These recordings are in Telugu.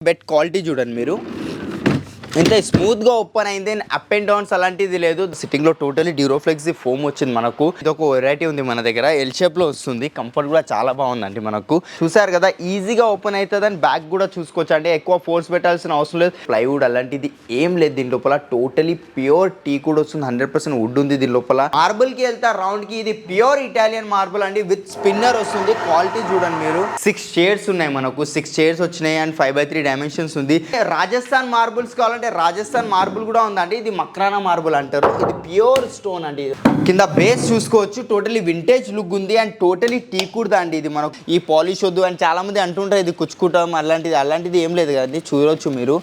బెడ్ క్వాలిటీ చూడండి మీరు ఎంత స్మూత్గా ఓపెన్ అయింది. అప్ అండ్ డౌన్స్ అలాంటిది లేదు. సిట్టింగ్లో టోటలీ డ్యూరోఫ్లెక్సీ ఫోమ్ వచ్చింది మనకు. ఇది ఒక వెరైటీ ఉంది మన దగ్గర. ఎల్ షేప్లో వస్తుంది. కంఫర్ట్ కూడా చాలా బాగుందండి మనకు. చూసారు కదా, ఈజీగా ఓపెన్ అవుతుంది. అని బ్యాక్ కూడా చూసుకోవచ్చు. అంటే ఎక్కువ ఫోర్స్ పెట్టాల్సిన అవసరం లేదు. ప్లైవుడ్ అలాంటిది ఏం లేదు దీని లోపల. టోటలీ ప్యూర్ టీ కూడా వస్తుంది. 100% వుడ్ ఉంది దీని లోపల. మార్బుల్కి వెళ్తే రౌండ్కి ఇది ప్యూర్ ఇటాలియన్ మార్బుల్ అండి. విత్ స్పిన్నర్ వస్తుంది. క్వాలిటీ చూడండి మీరు. 6 షేడ్స్ ఉన్నాయి మనకు. 6 షేడ్స్ వచ్చినాయి అండ్ 5/3 డైమెన్షన్స్ ఉంది. రాజస్థాన్ మార్బుల్స్ కావాలంటే రాజస్థాన్ మార్బుల్ కూడా ఉందండి. ఇది మక్రానా మార్బుల్ అంటారు. ఇది ప్యూర్ స్టోన్ అండి. కింద బేస్ చూసుకోవచ్చు. టోటలీ వింటేజ్ లుక్ ఉంది అండ్ టోటలీ టీ కూడా అండి. ఇది మనకు ఈ పాలిష్ వద్దు అని చాలా మంది అంటుంటారు ఇది కుచ్చుకుంటాం అలాంటిది ఏం లేదు కదండి. చూడవచ్చు మీరు.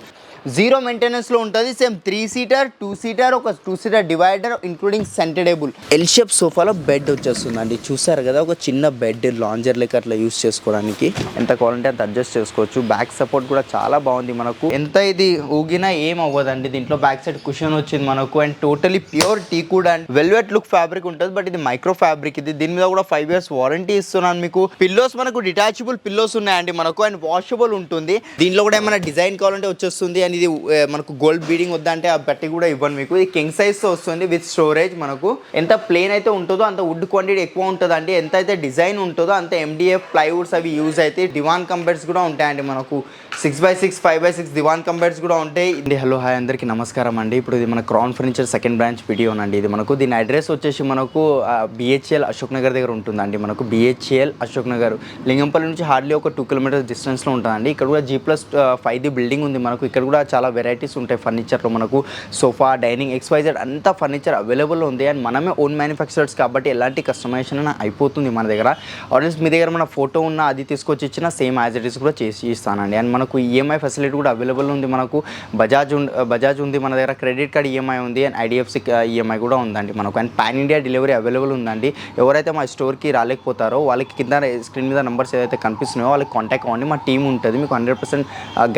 0 మెయింటెనెన్స్లో ఉంటుంది. సేమ్ 3 సీటర్ 2 సీటర్ ఒక 2 seater divider including centre table. L shape సోఫాలో బెడ్ వచ్చేస్తుందండి. చూసారు కదా, ఒక చిన్న బెడ్ లాంజర్ లెక్క అట్లా యూస్ చేసుకోవడానికి ఎంత కావాలంటే అంత అడ్జస్ట్ చేసుకోవచ్చు. బ్యాక్ సపోర్ట్ కూడా చాలా బాగుంది మనకు. ఎంత ఇది ఊగినా ఏం అవ్వదండి. దీంట్లో బ్యాక్ సైడ్ కుషన్ వచ్చింది మనకు అండ్ టోటలీ ప్యూర్ టీ కూడా అండ్ వెల్వెట్ లుక్ ఫ్యాబ్రిక్ ఉంటుంది. బట్ ఇది మైక్రో ఫ్యాబ్రిక్. ఇది దీని మీద కూడా 5 years వారంటీ ఇస్తున్నాను మీకు. పిల్లోస్ మనకు డిటాచబుల్ పిల్లోస్ ఉన్నాయండి మనకు అండ్ వాషబుల్ ఉంటుంది. దీంట్లో కూడా ఏమైనా డిజైన్ కావాలంటే వచ్చేస్తుంది. అండ్ ఇది మనకు గోల్డ్ బీడింగ్ వద్దంటే ఆ బట్టి కూడా ఇవ్వను మీకు. ఇది కింగ్ సైజ్ వస్తుంది విత్ స్టోరేజ్. మనకు ఎంత ప్లేన్ అయితే ఉంటుందో అంత వుడ్ క్వాంటిటీ ఎక్కువ ఉంటుందండి. ఎంత అయితే డిజైన్ ఉంటుందో అంత MDF ప్లైవుడ్స్ అవి యూజ్ అయితే. దివాన్ కంబెడ్స్ కూడా ఉంటాయండి మనకు. 6x6 5x6 దివాన్ కంబెడ్స్ కూడా ఉంటాయి. హలో హాయ్ అందరికీ నమస్కారం అండి. ఇప్పుడు ఇది మన క్రౌన్ ఫర్నిచర్ సెకండ్ బ్రాంచ్ వీడియోనండి. ఇది మనకు దీని అడ్రస్ వచ్చేసి మనకు BHL అశోక్ నగర్ దగ్గర ఉంటుందండి. మనకు BHL అశోక్ నగర్ లింగంపల్లి నుంచి హార్డ్లీ ఒక 2 kilometers డిస్టెన్స్లో ఉంటుందండి. ఇక్కడ కూడా G+5 బిల్డింగ్ ఉంది మనకు. ఇక్కడ కూడా చాలా వెరైటీస్ ఉంటాయి ఫర్నిచర్లో. మనకు సోఫా, డైనింగ్, XYZ అంతా ఫర్నిచర్ అవైలబుల్ ఉంది. అండ్ మనమే ఓన్ మ్యానుఫ్యాక్చరర్స్ కాబట్టి ఎలాంటి కస్టమైజేషన్ అయిపోతుంది మన దగ్గర. ఆడియన్స్ మీ దగ్గర మన ఫోటో ఉన్న అది తీసుకొచ్చి ఇచ్చిన సేమ్ యాజ్ ఇట్ ఈస్ కూడా చేసి ఇస్తానండి. అండ్ మనకు EMI ఫెసిలిటీ కూడా అవైలబుల్ ఉంది మనకు. బజాజ్ ఉంది మన దగ్గర. క్రెడిట్ కార్డ్ EMI ఉంది అండ్ IDFC EMI కూడా ఉందండి మనకు. And pan India delivery available ఉందండి. ఎవరైతే మా స్టోర్కి రాలేకపోతారో వాళ్ళకి కింద స్క్రీన్ మీద నెంబర్స్ ఏదైతే కనిపిస్తున్నాయో వాళ్ళకి కాంటాక్ట్ అవ్వండి. మా టీం ఉంటుంది, మీకు 100%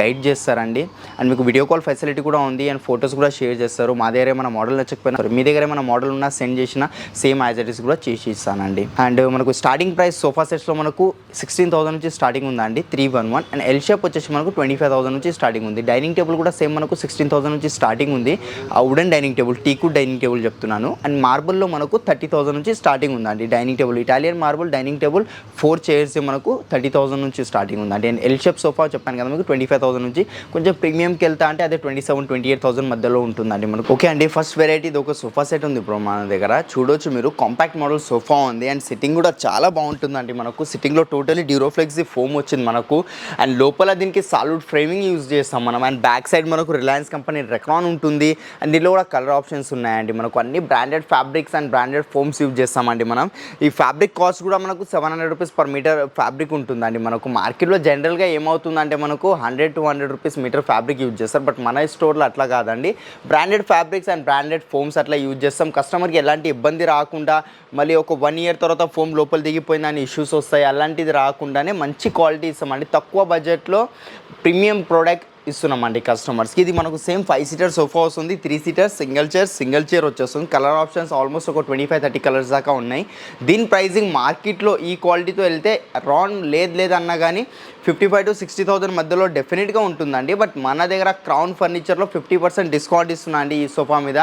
గైడ్ చేస్తారండి. అండ్ మీకు వీడియో కాల్ ఫెసిలిటీ కూడా ఉంది అండ్ ఫొటోస్ కూడా షేర్ చేస్తారు. మా దగ్గర ఏమైనా మోడల్ నచ్చకపోయినా మీ దగ్గర ఏమైనా మోడల్ ఉన్నా సెండ్ చేసిన సేమ్ యాజ్ ఇట్ ఈస్ కూడా చేసి ఇస్తానండి. అండ్ మనకు స్టార్టింగ్ ప్రైస్ సోఫా సెట్స్లో మనకు 16,000 నుంచి స్టార్టింగ్ ఉందండి 311. అండ్ ఎల్ షేప్ వచ్చేసి మనకు 25,000 నుంచి స్టార్టింగ్ ఉంది. డైనింగ్ టేబుల్ కూడా సేమ్ మనకు 16,000 నుంచి స్టార్టింగ్ ఉంది. ఆ wooden dining table, టీకుడ్ dining table చెప్తున్నాను. అండ్ మార్బుల్లో మనకు 30,000 నుంచి స్టార్టింగ్ ఉందండి dining table. Italian marble dining table 4 chairs మనకు 30,000 నుంచి స్టార్టింగ్ ఉందండి. అండ్ ఎల్ షేప్ సోఫా చెప్పాను కదా మీకు 25,000 నుంచి. కొంచెం ప్రీమియంకి వెళ్తా అంటే అదే 27,000-28,000 మధ్యలో ఉంటుందండి మనకు. ఓకే అండి, ఫస్ట్ వెరైటీ ఇది ఒక సోఫా సెట్ ఉంది ఇప్పుడు మన దగ్గర. చూడొచ్చు మీరు, కాంపాక్ట్ మోడల్ సోఫా ఉంది అండ్ సిట్టింగ్ కూడా చాలా బాగుంటుందండి మనకు. సిట్టింగ్లో టోటలీ డ్యూరోఫ్లెక్సీ ఫోమ్ వచ్చింది మనకు. అండ్ లోపల దీనికి సాలిడ్ ఫ్రేమింగ్ యూజ్ చేస్తాం మనం. అండ్ బ్యాక్ సైడ్ మనకు రిలయన్స్ కంపెనీ రెక్రాన్ ఉంటుంది. అండ్ దీనిలో కూడా కలర్ ఆప్షన్స్ ఉన్నాయండి మనకు. అన్ని branded fabrics and branded firms use చేస్తామండి మనం. ఈ ఫ్యాబ్రిక్ కాస్ట్ కూడా మనకు 700 రూపీస్ పర్ మీటర్ ఫ్యాబ్రిక్ ఉంటుందండి మనకు. మార్కెట్లో జనరల్గా ఏమవుతుందంటే మనకు 100-200 రూపీస్ మీటర్ ఫ్యాబ్రిక్ యూజ్ చేస్తారు. బట్ మన స్టోర్లో అట్లా కాదండి. Branded fabrics and branded firms అట్లా యూజ్ చేస్తాం. కస్టమర్కి ఎలాంటి ఇబ్బంది రాకుండా, మళ్ళీ ఒక 1 year తర్వాత ఫోమ్ లోపల దిగిపోయిందని ఇష్యూస్ వస్తాయి, అలాంటిది రాకుండానే మంచి క్వాలిటీ ఇస్తామండి. తక్కువ బడ్జెట్లో ప్రీమియం ప్రోడక్ట్ ఇస్తున్నామండి కస్టమర్స్కి. ఇది మనకు సేమ్ 5 seater సోఫా వస్తుంది. 3 seater సింగిల్ చైర్ వచ్చేస్తుంది. కలర్ ఆప్షన్స్ ఆల్మోస్ట్ ఒక 25-30 కలర్స్ దాకా ఉన్నాయి. దీని ప్రైజింగ్ మార్కెట్లో ఈ క్వాలిటీతో వెళ్తే అరౌండ్ లేదన్నా కానీ 55,000-60,000 మధ్యలో డెఫినెట్గా ఉంటుందండి. బట్ మన దగ్గర క్రౌన్ ఫర్నిచర్లో 50% డిస్కౌంట్ ఇస్తున్నా అండి. ఈ సోఫా మీద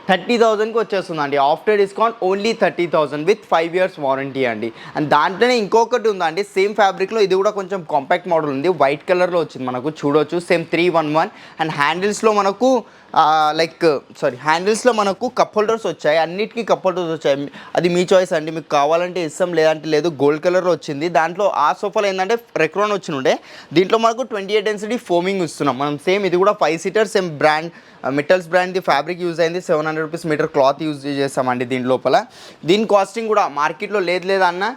30,000కి వచ్చేస్తుందండి. After discount only 30,000 with 5 years warranty అండి. అండ్ దాంట్లోనే ఇంకొకటి ఉందండి సేమ్ ఫ్యాబ్రిక్లో. ఇది కూడా కొంచెం కాంపాక్ట్ మోడల్ ఉంది. వైట్ కలర్లో వచ్చింది మనకు. చూడవచ్చు సేమ్ 311. అండ్ హ్యాండిల్స్లో మనకు హ్యాండిల్స్లో మనకు కప్ హోల్డర్స్ వచ్చాయి. అన్నిటికీ కప్ హోల్డర్స్ వచ్చాయి. అది మీ చాయిస్ అండి. మీకు కావాలంటే ఇస్తాం, లేదంటే లేదు. గోల్డ్ కలర్లో వచ్చింది. దాంట్లో ఆ సోఫాలో ఏంటంటే రెక్రాన్ వచ్చినుండే. దీంట్లో మనకు 28 density ఫోమింగ్ ఇస్తున్నాం మనం. సేమ్ ఇది కూడా 5 seater సేమ్ బ్రాండ్ మెటల్స్ బ్రాండ్ది ఫ్యాబ్రిక్ యూజ్ అయింది. 700 రూపీస్ మీటర్ క్లాత్ యూజ్ చేస్తామండి దీని లోపల. దీని కాస్టింగ్ కూడా మార్కెట్లో లేదన్నా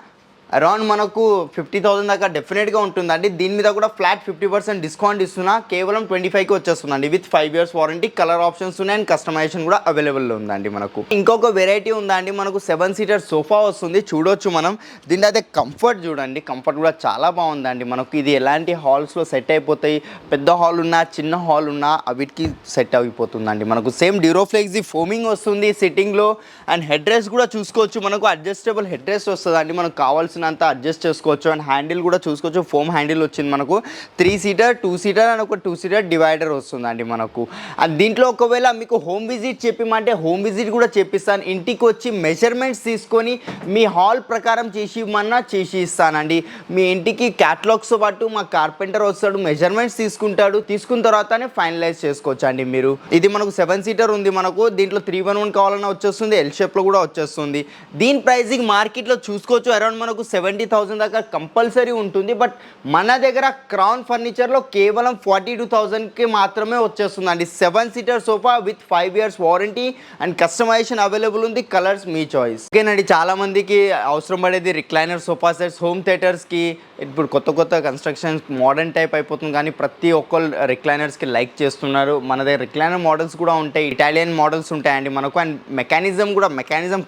అరౌండ్ మనకు 50,000 దాకా డెఫినెట్గా ఉంటుందండి. దీని మీద కూడా ఫ్లాట్ 50% డిస్కౌంట్ ఇస్తున్నా. కేవలం 25కి వచ్చేస్తుందండి with 5 years warranty. Colour options ఉన్నాయి అండ్ కస్టమైజేషన్ కూడా అవైలబుల్లో ఉందండి మనకు. ఇంకొక వెరైటీ ఉందండి మనకు. 7 seater సోఫా వస్తుంది. చూడొచ్చు మనం. దీని అయితే కంఫర్ట్ చూడండి. కంఫర్ట్ కూడా చాలా బాగుందండి మనకు. ఇది ఎలాంటి హాల్స్లో సెట్ అయిపోతాయి. పెద్ద హాల్ ఉన్నా, చిన్న హాల్ ఉన్నా వీటికి సెట్ అయిపోతుందండి మనకు. సేమ్ డ్యూరోఫ్లెక్సీ ఫోమింగ్ వస్తుంది సిట్టింగ్లో. అండ్ హెడ్ రెస్ట్ కూడా చూసుకోవచ్చు మనకు. అడ్జస్టబుల్ హెడ్ రెస్ట్ వస్తుందండి మనకు. కావాల్సిన కావాల్సినంత అడ్జస్ట్ చేసుకోవచ్చు. అండ్ హ్యాండిల్ కూడా చూసుకోవచ్చు, ఫోమ్ హ్యాండిల్ వచ్చింది మనకు. 3 సీటర్ 2 సీటర్ అండ్ ఒక 2 సీటర్ డివైడర్ వస్తుందండి మనకు. అండ్ దీంట్లో ఒకవేళ మీకు హోమ్ విజిట్ చెప్పిమంటే హోమ్ విజిట్ కూడా చెప్పిస్తాను. ఇంటికి వచ్చి మెజర్మెంట్స్ తీసుకొని మీ హాల్ ప్రకారం చేసి ఇవ్వమన్నా చేసి ఇస్తానండి. మీ ఇంటికి క్యాటలాగ్స్తో పాటు మా కార్పెంటర్ వస్తాడు, మెజర్మెంట్స్ తీసుకుంటాడు, తీసుకున్న తర్వాతనే ఫైనలైజ్ చేసుకోవచ్చు అండి మీరు. ఇది మనకు 7 సీటర్ ఉంది మనకు. దీంట్లో 311 కావాలన్నా వచ్చేస్తుంది, ఎల్ షేప్లో కూడా వచ్చేస్తుంది. దీని ప్రైజింగ్ మార్కెట్లో చూసుకోవచ్చు అరౌండ్ మనకు 70,000 దాకా కంపల్సరీ ఉంటుంది. బట్ మన దగ్గర క్రౌన్ ఫర్నిచర్లో కేవలం 42,000కి మాత్రమే వచ్చేస్తుందండి. 7 seater sofa with 5 years warranty and customization available ఉంది. కలర్స్ మీ చాయిస్. ఓకేనండి, చాలా మందికి అవసరం పడేది రిక్లైనర్ సోఫా సెట్స్ హోమ్ థియేటర్స్కి. ఇప్పుడు కొత్త కన్స్ట్రక్షన్స్ మోడర్న్ టైప్ అయిపోతుంది, కానీ ప్రతి ఒక్కరు రిక్లైనర్స్కి లైక్ చేస్తున్నారు. మన దగ్గర రిక్లైనర్ మోడల్స్ కూడా ఉంటాయి, ఇటాలియన్ మోడల్స్ ఉంటాయండి మనకు. అండ్ మెకానిజం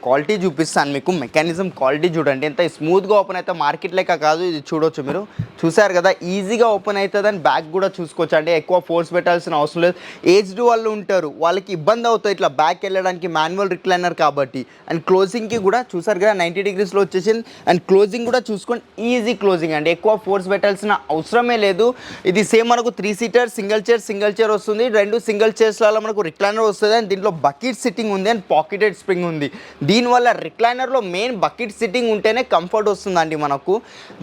క్వాలిటీ చూపిస్తాను మీకు. మెకానిజం క్వాలిటీ చూడండి ఎంత స్మూత్గా ఓపెన్ అయితే, మార్కెట్ లెక్క కాదు. ఇది చూడొచ్చు మీరు, చూసారు కదా ఈజీగా ఓపెన్ అవుతుంది. అని బ్యాక్ కూడా చూసుకోవచ్చు అండి, ఎక్కువ ఫోర్స్ పెట్టాల్సిన అవసరం లేదు. ఏజ్డ్ వాళ్ళు ఉంటారు, వాళ్ళకి ఇబ్బంది అవుతుంది ఇట్లా బ్యాక్ వెళ్ళడానికి, మాన్యువల్ రిక్లైనర్ కాబట్టి. అండ్ క్లోజింగ్కి కూడా చూసారు కదా 90 degreesలో వచ్చేసింది. అండ్ క్లోజింగ్ కూడా చూసుకొని ఈజీ క్లోజింగ్ అండి, ఎక్కువ ఫోర్స్ పెట్టాల్సిన అవసరమే లేదు. ఇది సేమ్ మనకు 3 సీటర్ సింగిల్ చైర్ వస్తుంది. 2 సింగిల్ చైర్స్లలో మనకు రిక్లైనర్ వస్తుంది. అండ్ దీంట్లో బకెట్ సిట్టింగ్ ఉంది అండ్ పాకెటెడ్ స్ప్రింగ్ ఉంది. దీనివల్ల రిక్లైనర్లో మెయిన్ బకెట్ సిట్టింగ్ ఉంటేనే కంఫర్ట్ వస్తుందండి మనకు.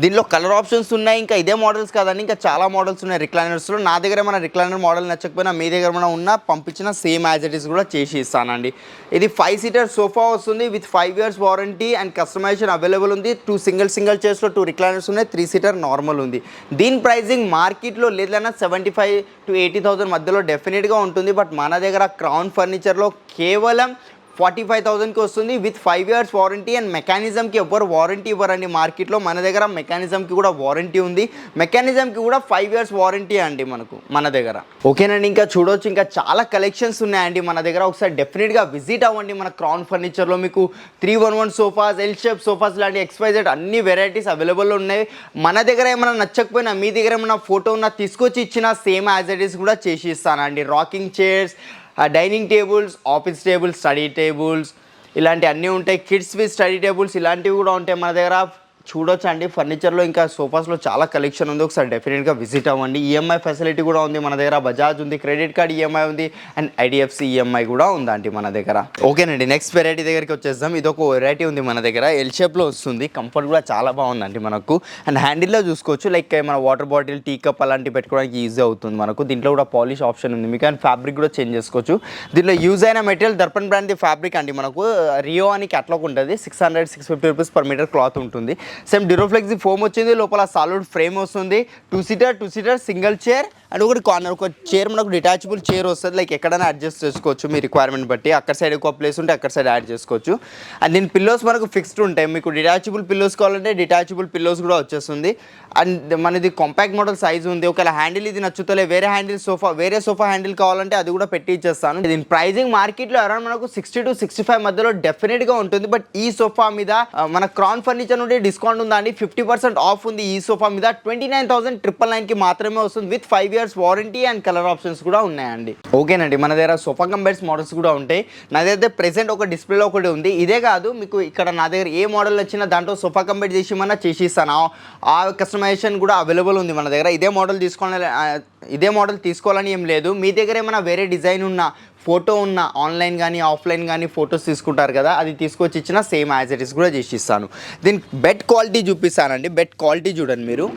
దీనిలో కలర్ ఆప్షన్స్ ఉన్నాయి. ఇంకా ఇదే మోడల్స్ కాదండి, ఇంకా చాలా మోడల్స్ ఉన్నాయి రిక్లైనర్స్లో. నా దగ్గర మన రిక్లైనర్ మోడల్ నచ్చకపోయినా మీ దగ్గర మన ఉన్నా పంపించిన సేమ్ యాజ్ ఇట్ ఈస్ కూడా చేసి ఇస్తానండి. ఇది 5 సీటర్ సోఫా వస్తుంది with 5 years warranty and customization available ఉంది. 2 సింగిల్ చైర్స్లో 2 రిక్లైనర్స్ ఉన్నాయి. 3 సీటర్ నార్మల్ ఉంది. దీని ప్రైజింగ్ మార్కెట్లో లేదన్నా 75,000 to 80,000 మధ్యలో డెఫినెట్గా ఉంటుంది. బట్ మన దగ్గర క్రౌన్ ఫర్నిచర్లో కేవలం 45,000కి వస్తుంది విత్ 5 years వారంటీ. అండ్ మెకానిజంకి ఎవరు వారంటీ ఇవ్వరండి మార్కెట్లో. మన దగ్గర మెకానిజంకి కూడా వారంటీ ఉంది, మెకానిజంకి కూడా 5 years వారంటీ అండి మనకు మన దగ్గర. ఓకేనండి, ఇంకా చూడవచ్చు, ఇంకా చాలా కలెక్షన్స్ ఉన్నాయండి మన దగ్గర. ఒకసారి డెఫినెట్గా విజిట్ అవ్వండి మన క్రౌన్ ఫర్నిచర్లో. మీకు 311 సోఫాస్, ఎల్ షేప్ సోఫాస్ లాంటి XYZ అన్ని వెరైటీస్ అవైలబుల్ ఉన్నాయి. మన దగ్గర ఏమైనా నచ్చకపోయినా మీ దగ్గర ఏమైనా ఫోటో ఉన్నా తీసుకొచ్చి ఇచ్చిన సేమ్ యాజ్ ఇట్ ఈస్ కూడా చేసి ఇస్తానండి. Rocking chairs, dining tables, office tables, study tables ఇలాంటి అన్నీ ఉంటాయి. కిడ్స్ విత్ స్టడీ టేబుల్స్ ఇలాంటివి కూడా ఉంటాయి మన దగ్గర. చూడొచ్చు అండి, ఫర్నిచర్లో ఇంకా సోఫాస్లో చాలా కలెక్షన్ ఉంది. ఒకసారి డెఫినెట్గా విజిట్ అవ్వండి. ఈఎంఐ ఫెసిలిటీ కూడా ఉంది మన దగ్గర. బజాజ్ ఉంది, క్రెడిట్ కార్డ్ ఈఎంఐ ఉంది అండ్ IDFC ఈఎంఐ కూడా ఉందండి మన దగ్గర. ఓకేనండి, నెక్స్ట్ వెరైటీ దగ్గరికి వచ్చేద్దాం. ఇది ఒక వెరైటీ ఉంది మన దగ్గర, ఎల్ షేప్లో వస్తుంది. కంఫర్ట్ కూడా చాలా బాగుందండి మనకు. అండ్ హ్యాండిల్లో చూసుకోవచ్చు, లైక్ మన వాటర్ బాటిల్, టీ కప్ అలాంటివి పెట్టుకోవడానికి ఈజీ అవుతుంది మనకు. దీంట్లో కూడా పాలిష్ ఆప్షన్ ఉంది మీకు. అండ్ ఫ్యాబ్రిక్ కూడా చేంజ్ చేసుకోవచ్చు. దీంట్లో యూజ్ అయిన మెటీరియల్ దర్పణ్ బ్రాండ్ ఫ్యాబ్రిక్ అండి మనకు. రియో అని క్యాటలాగ్ ఉంటుంది. 600-650 రూపీస్ పర్ మీటర్ క్లాత్ ఉంటుంది. సేమ్ డ్యూరోఫ్లెక్స్ ఫోమ్ వచ్చింది, లోపల సాలిడ్ ఫ్రేమ్ వస్తుంది. 2 సీటర్ సింగిల్ చైర్ అండ్ ఒకటి కార్నర్ ఒక చైర్ మనకు డిటాచబుల్ చైర్ వస్తుంది. లైక్ ఎక్కడైనా అడ్జస్ట్ చేసుకోవచ్చు మీ రిక్వైర్మెంట్ బట్టి. అక్కడ సైడ్ ఎక్కువ ప్లేస్ ఉంటే అక్కడ సైడ్ యాడ్ చేసుకోవచ్చు. అండ్ దీని పిల్లోస్ మనకు ఫిక్స్డ్ ఉంటాయి. మీకు డిటాచబుల్ పిల్లోస్ కావాలంటే డిటాచబుల్ పిల్లోస్ కూడా వచ్చేస్తుంది. అండ్ మనది కాంపాక్ట్ మోడల్ సైజ్ ఉంది. ఒకవేళ హ్యాండిల్ ఇది నచ్చుతలే వేరే సోఫా హ్యాండిల్ కావాలంటే అది కూడా పెట్టి ఇచ్చేస్తాను. దీని ప్రైజింగ్ మార్కెట్లో అరౌండ్ మనకు 60 to 65 మధ్యలో డెఫినెట్గా ఉంటుంది. బట్ ఈ సోఫా మీద మన క్రౌన్ ఫర్నిచర్ నుండి డిస్కౌంట్ ఉందండి, 50% ఆఫ్ ఉంది. ఈ సోఫా మీద 29,999కి మాత్రమే వస్తుంది with 5 years warranty and colour options కూడా ఉన్నాయండి. ఓకేనండి, మన దగ్గర సోఫా కమ్ బెడ్స్ మోడల్స్ కూడా ఉంటాయి. నా దగ్గర ప్రెసెంట్ ఒక డిస్ప్లేలో ఒకటి ఉంది. ఇదే కాదు, మీకు ఇక్కడ నా దగ్గర ఏ మోడల్ వచ్చినా దాంట్లో సోఫా కమ్ బెడ్ చేసి చేసి ఇస్తాను. ఆ కస్టమైజేషన్ కూడా అవైలబుల్ ఉంది మన దగ్గర. ఇదే మోడల్ తీసుకోవాలని ఏం లేదు. మీ దగ్గర ఏమైనా వేరే డిజైన్ ఉన్న ఫోటో ఉన్న ఆన్లైన్ కానీ ఆఫ్లైన్ కానీ ఫొటోస్ తీసుకుంటారు కదా, అది తీసుకొచ్చి ఇచ్చిన సేమ్ యాజ్ ఇట్ ఈస్ కూడా చేసి ఇస్తాను. దీనికి బెడ్ క్వాలిటీ చూపిస్తానండి. బెడ్ క్వాలిటీ చూడండి మీరు,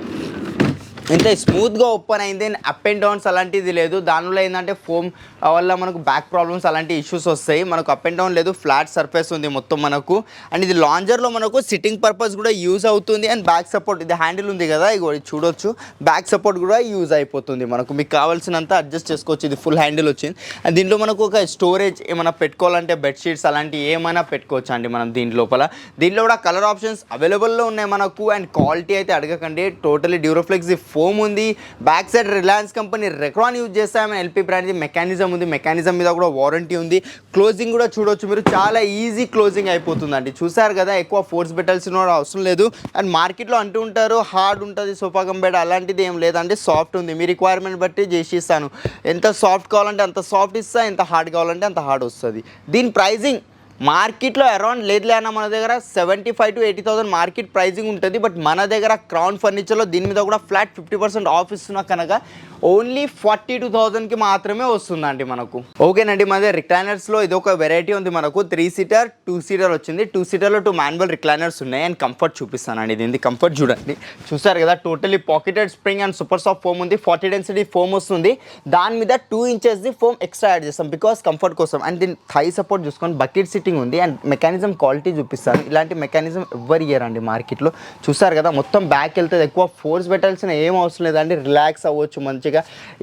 ఎంత స్మూత్గా ఓపెన్ అయింది. అప్ అండ్ డౌన్స్ అలాంటిది లేదు. దానిలో ఏంటంటే ఫోమ్ వల్ల మనకు బ్యాక్ ప్రాబ్లమ్స్ అలాంటి ఇష్యూస్ వస్తాయి. మనకు అప్ అండ్ డౌన్ లేదు, ఫ్లాట్ సర్ఫేస్ ఉంది మొత్తం మనకు. అండ్ ఇది లాంజర్లో మనకు సిట్టింగ్ పర్పస్ కూడా యూజ్ అవుతుంది. అండ్ బ్యాక్ సపోర్ట్, ఇది హ్యాండిల్ ఉంది కదా, ఇగో చూడొచ్చు, బ్యాక్ సపోర్ట్ కూడా యూజ్ అయిపోతుంది మనకు. మీకు కావాల్సినంత అడ్జస్ట్ చేసుకోవచ్చు. ఇది ఫుల్ హ్యాండిల్ వచ్చింది. అండ్ దీంట్లో మనకు ఒక స్టోరేజ్ ఏమైనా పెట్టుకోవాలంటే బెడ్షీట్స్ అలాంటివి ఏమైనా పెట్టుకోవచ్చు అండి మనం దీని లోపల. దీంట్లో కూడా కలర్ ఆప్షన్స్ అవైలబుల్లో ఉన్నాయి మనకు. అండ్ క్వాలిటీ అయితే అడగకండి, టోటలీ డ్యూరోఫ్లెక్స్ ఫోమ్ ఉంది. Back side Reliance company Recron use చేస్తామని ఎల్పీ బ్రాండ్ది మెకానిజం ఉంది. మెకానిజం మీద కూడా వారంటీ ఉంది. క్లోజింగ్ కూడా చూడొచ్చు మీరు, చాలా ఈజీ క్లోజింగ్ అయిపోతుందండి. చూసారు కదా, ఎక్కువ ఫోర్స్ పెట్టాల్సిన అవసరం లేదు. అండ్ మార్కెట్లో అంటూ ఉంటారు హార్డ్ ఉంటుంది సోఫా కమ్ బెడ్, అలాంటిది ఏం లేదండి, సాఫ్ట్ ఉంది. మీ రిక్వైర్మెంట్ బట్టి చేసి ఇస్తాను. ఎంత సాఫ్ట్ కావాలంటే అంత సాఫ్ట్ ఇస్తా, ఎంత హార్డ్ కావాలంటే అంత హార్డ్ వస్తుంది. దీని ప్రైజింగ్ మార్కెట్లో అరౌండ్ లేదన్నా మన దగ్గర 75,000 to 80,000 మార్కెట్ ప్రైజింగ్ ఉంటుంది. బట్ మన దగ్గర క్రౌన్ ఫర్నిచర్లో దీని మీద కూడా ఫ్లాట్ 50% ఆఫ్ ఇస్తున్నా కనుక ఓన్లీ 42,000కి మాత్రమే వస్తుందండి మనకు. ఓకేనండి, మన దగ్గర రిక్లైనర్స్లో ఇది ఒక వెరైటీ ఉంది మనకు. 3 సీటర్ 2 సీటర్ వచ్చింది. 2 సీటర్లో 2 మాన్యువల్ రిక్లైనర్స్ ఉన్నాయి. అండ్ కంఫర్ట్ చూపిస్తానండి. ఇది కంఫర్ట్ చూడండి, చూసారు కదా, totally pocketed spring and super soft foam ఉంది. 40 డెన్సిటీ ఫోమ్ వస్తుంది. దాని మీద 2 ఇంచెస్ ఫోమ్ ఎక్స్ట్రా యాడ్ చేస్తాం బికాస్ కంఫర్ట్ కోసం. అండ్ దీని థై సపోర్ట్ చూసుకొని బకెట్ సిట్టింగ్ ఉంది. అండ్ మెకానిజం క్వాలిటీ చూపిస్తాను. ఇలాంటి మెకానిజం ఎవరు ఇయ్యారండి మార్కెట్లో. చూసారు కదా, మొత్తం బ్యాక్ వెళ్తుంది. ఎక్కువ ఫోర్స్ పెట్టాల్సిన ఏం అవసరం లేదండి. రిలాక్స్ అవ్వచ్చు మంచిగా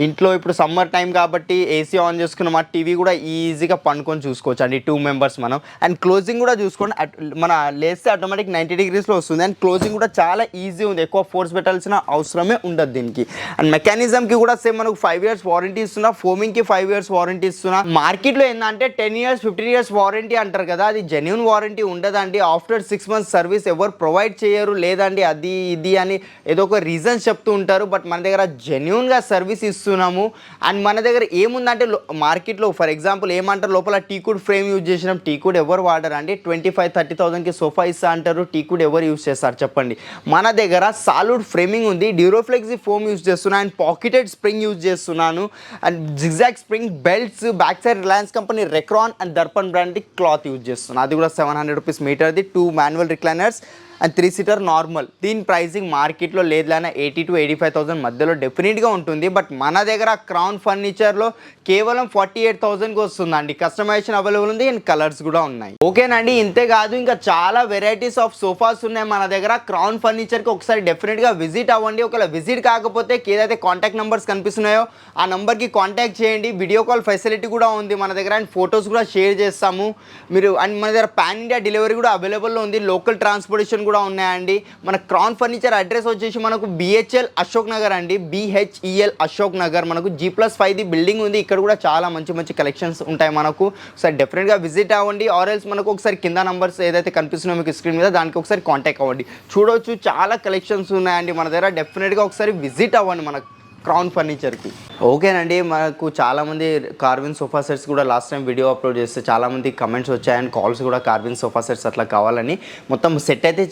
ఇంట్లో. ఇప్పుడు సమ్మర్ టైం కాబట్టి ఏసీ ఆన్ చేసుకున్న మా టీవీ కూడా ఈజీగా పండుకొని చూసుకోవచ్చు అండి 2 మెంబర్స్ మనం. అండ్ క్లోజింగ్ కూడా చూసుకోండి, మన లేస్తే ఆటోమేటిక్ 90 degreesలో వస్తుంది. అండ్ క్లోజింగ్ కూడా చాలా ఈజీ ఉంది. ఎక్కువ ఫోర్స్ పెట్టాల్సిన అవసరమే ఉండదు దీనికి. అండ్ మెకానిజంకి కూడా సేమ్ మనకు 5 years వారంటీ ఇస్తున్నా. ఫోమింగ్కి 5 years వారంటీ ఇస్తున్నా. మార్కెట్లో ఏంటంటే 10 years 15 years వారంటీ అంటారు కదా, అది జెన్యూన్ వారంటీ ఉండదండి. ఆఫ్టర్ 6 months సర్వీస్ ఎవరు ప్రొవైడ్ చేయరు. లేదండి అది ఇది అని ఏదో ఒక రీజన్స్ చెప్తూ ఉంటారు. బట్ మన దగ్గర జెన్యూన్గా సర్వీస్ ఇస్తున్నాము. అండ్ మన దగ్గర ఏముందంటే మార్కెట్లో ఫర్ ఎగ్జాంపుల్ ఏమంటారు, లోపల టీకుడ్ ఫ్రేమ్ యూజ్ చేసినాం. టీకుడ్ ఎవరు వాడరు అండి. 25,000-30,000కి సోఫా ఇస్తా అంటారు. టీకుడ్ ఎవరు యూజ్ చేస్తారు చెప్పండి. మన దగ్గర సాలిడ్ ఫ్రేమింగ్ ఉంది. డ్యూరోఫ్లెక్స్ ఫోమ్ యూజ్ చేస్తున్నాను. అండ్ పాకెటెడ్ స్ప్రింగ్ యూజ్ చేస్తున్నాను. And zigzag spring belts, back side Reliance company Recron and Darpan brand cloth use చేస్తున్నాను. అది కూడా 700 rupees మీటర్ది. 2 manual recliners and 3 seater normal. దీని ప్రైసింగ్ మార్కెట్లో లేదన్నా 80,000 to 85,000 మధ్యలో డెఫినెట్గా ఉంటుంది. బట్ మన దగ్గర క్రౌన్ ఫర్నిచర్లో కేవలం 48,000కి వస్తుందండి. కస్టమైజేషన్ అవైలబుల్ ఉంది అండ్ కలర్స్ కూడా ఉన్నాయి. ఓకేనండి, ఇంతే కాదు ఇంకా చాలా వెరైటీస్ ఆఫ్ సోఫాస్ ఉన్నాయి మన దగ్గర. క్రౌన్ ఫర్నిచర్కి ఒకసారి డెఫినెట్గా విజిట్ అవ్వండి. ఒకవేళ విజిట్ కాకపోతే ఏదైతే కాంటాక్ట్ నెంబర్స్ కనిపిస్తున్నాయో ఆ నెంబర్కి కాంటాక్ట్ చేయండి. వీడియో కాల్ ఫెసిలిటీ కూడా ఉంది మన దగ్గర. అండ్ ఫొటోస్ కూడా షేర్ చేస్తాము మీరు. అండ్ మన దగ్గర పాన్ ఇండియా డెలివరీ కూడా అవైలబుల్లో ఉంది. లోకల్ ట్రాన్స్పోర్టేషన్ కూడా ఉన్నాయండి. మన క్రౌన్ ఫర్నిచర్ అడ్రస్ వచ్చేసి మనకు BHL అశోక్ నగర్ అండి. BHEL అశోక్ నగర్. మనకు G+5 బిల్డింగ్ ఉంది. ఇక్కడ కూడా చాలా మంచి మంచి కలెక్షన్స్ ఉంటాయి మనకు. ఒకసారి డెఫినెట్గా విజిట్ అవ్వండి. ఆర్ఎల్స్ మనకు ఒకసారి కింద నంబర్స్ ఏదైతే కనిపిస్తున్నాయో మీకు స్క్రీన్ మీద దానికి ఒకసారి కాంటాక్ట్ అవ్వండి. చూడవచ్చు చాలా కలెక్షన్స్ ఉన్నాయండి మన దగ్గర. డెఫినెట్గా ఒకసారి విజిట్ అవ్వండి మన క్రౌన్ ఫర్నిచర్కి. ఓకేనండి, మనకు చాలామంది కార్విన్ సోఫా సెట్స్ కూడా లాస్ట్ టైం వీడియో అప్లోడ్ చేస్తే చాలామంది కమెంట్స్ వచ్చాయి అండ్ కాల్స్ కూడా కార్విన్ సోఫా సెట్స్ అట్లా కావాలని. మొత్తం సెట్ అయితే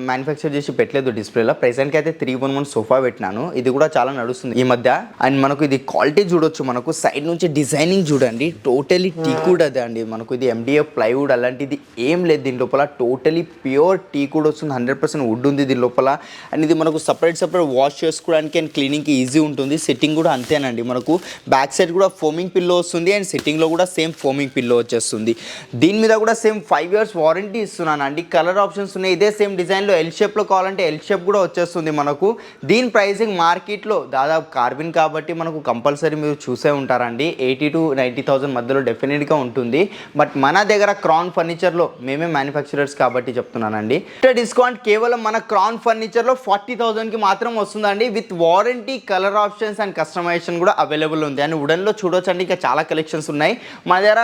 మ్యానుఫ్యాక్చర్ చేసి పెట్టలేదు డిస్ప్లేలో. ప్రెసెంట్కి అయితే 311 సోఫా పెట్టినాను. ఇది కూడా చాలా నడుస్తుంది ఈ మధ్య. అండ్ మనకు ఇది క్వాలిటీ చూడొచ్చు. మనకు సైడ్ నుంచి డిజైనింగ్ చూడండి, టోటలీ టీకుడ్ అదే అండి. మనకు ఇది MDF ప్లైవుడ్ అలాంటిది ఏం లేదు దీని లోపల. టోటలీ ప్యూర్ టీకుడ్ వస్తుంది. 100% వుడ్ ఉంది దీని లోపల. అండ్ ఇది మనకు సపరేట్ వాష్ చేసుకోవడానికి అండ్ క్లీనింగ్కి ఈజీ ఉంటుంది. సెట్టింగ్ కూడా అంతేనండి. మనకు బ్యాక్ సైడ్ కూడా ఫోమింగ్ పిల్లో వస్తుంది అండ్ సెట్టింగ్లో కూడా సేమ్ ఫోమింగ్ పిల్లో వచ్చేస్తుంది. దీని మీద కూడా సేమ్ 5 years వారంటీ ఇస్తున్నాను అండి. కలర్ ఆప్షన్స్ ఉన్నాయి. ఇదే సేమ్ డిజైన్లో ఎల్ షేప్లో కావాలంటే ఎల్ షేప్ కూడా వచ్చేస్తుంది మనకు. దీని ప్రైసింగ్ మార్కెట్లో దాదాపు కార్బన్ కాబట్టి మనకు కంపల్సరీ మీరు చూసే ఉంటారండి. 80,000 to 90,000 మధ్యలో డెఫినెట్గా ఉంటుంది. బట్ మన దగ్గర క్రౌన్ ఫర్నిచర్లో మేమే మ్యానుఫ్యాక్చరర్స్ కాబట్టి చెప్తున్నానండి. డిస్కౌంట్ కేవలం మన క్రౌన్ ఫర్నిచర్లో 40,000కి మాత్రం వస్తుందండి. With warranty, colour options and customization కూడా అవైలబుల్ ఉంది. అండ్ వుడన్లో చూడొచ్చండి ఇంకా చాలా కలెక్షన్స్ ఉన్నాయి మన దగ్గర.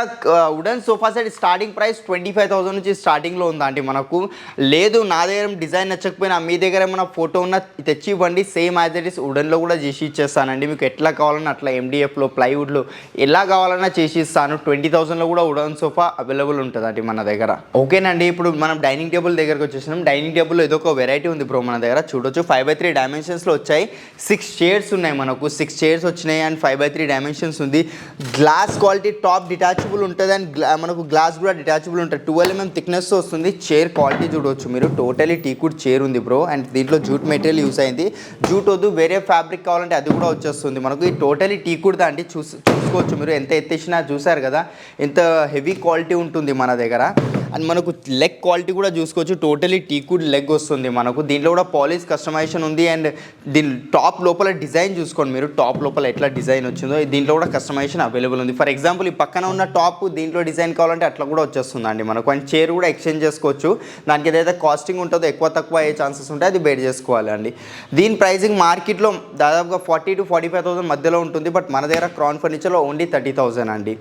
Wooden sofa set starting price 25,000 నుంచి స్టార్టింగ్లో ఉందండి మనకు. లేదు నా దగ్గర డిజైన్ నచ్చకపోయినా మీ దగ్గర ఏమైనా ఫోటో ఉన్న తెచ్చి ఇవ్వండి. సేమ్ యాజ్ ఇట్ ఈస్ వుడన్లో కూడా చేసి ఇచ్చేస్తానండి. మీకు ఎట్లా కావాలన్నా అట్లా MDFలో ప్లైవుడ్లో ఎలా కావాలన్నా చేసి ఇస్తాను. 20,000లో కూడా వుడన్ సోఫా అవైలబుల్ ఉంటుందండి మన దగ్గర. ఓకేనండి, ఇప్పుడు మనం డైనింగ్ టేబుల్ దగ్గరకు వచ్చేసినాం. డైనింగ్ టేబుల్ ఏదో ఒక వెరైటీ ఉంది బ్రో మన దగ్గర. చూడొచ్చు 5x3 డైమెన్షన్స్లో వచ్చాయి. 6 చైర్స్ ఉన్నాయి మనకు. 6 చైర్స్ వచ్చినాయి అండ్ 5x3 డైమెన్షన్స్ ఉంది. గ్లాస్ క్వాలిటీ టాప్ డిటాచబుల్ ఉంటుంది అండ్ మనకు గ్లాస్ కూడా డిటాచబుల్ ఉంటుంది. 12 mm థిక్నెస్ వస్తుంది. చైర్ క్వాలిటీ చూడవచ్చు మీరు. టోటలీ టీకుడ్ చైర్ ఉంది బ్రో. అండ్ దీంట్లో జూట్ మెటీరియల్ యూస్ అయింది. జూట్ వద్దు వేరే ఫ్యాబ్రిక్ కావాలంటే అది కూడా వచ్చేస్తుంది మనకు. ఈ టోటలీ టీకుడ్ అండి. చూసుకోవచ్చు మీరు. ఎంత ఎత్తేసినా చూసారు కదా ఎంత హెవీ క్వాలిటీ ఉంటుంది మన దగ్గర. అండ్ మనకు లెగ్ క్వాలిటీ కూడా చూసుకోవచ్చు. టోటలీ టీకుడ్ లెగ్ వస్తుంది మనకు. దీంట్లో కూడా పాలిష్ కస్టమైజేషన్ ఉంది. అండ్ దీని టాప్ లోపల డిజైన్ చూసుకోండి మీరు. టాప్ లోపల ఎట్లా డిజైన్ వచ్చిందో దీంట్లో కూడా కస్టమైజేషన్ అవైలబుల్ ఉంది. ఫర్ ఎగ్జాంపుల్ ఈ పక్కన ఉన్న టాప్ దీంట్లో డిజైన్ కావాలంటే అట్లా కూడా వచ్చేస్తుందండి మనకు. అండ్ చైర్ కూడా ఎక్స్చేంజ్ చేసుకోవచ్చు. దానికి ఏదైతే కాస్టింగ్ ఉంటుందో ఎక్కువ తక్కువ అయ్యే ఛాన్సెస్ ఉంటాయి, అది బేర్ చేసుకోవాలి అండి. దీని ప్రైసింగ్ మార్కెట్లో దాదాపుగా 40,000 to 45,000 మధ్యలో ఉంటుంది. బట్ మన దగ్గర క్రౌన్ ఫర్నిచర్లో ఓన్లీ 30,000 అండి.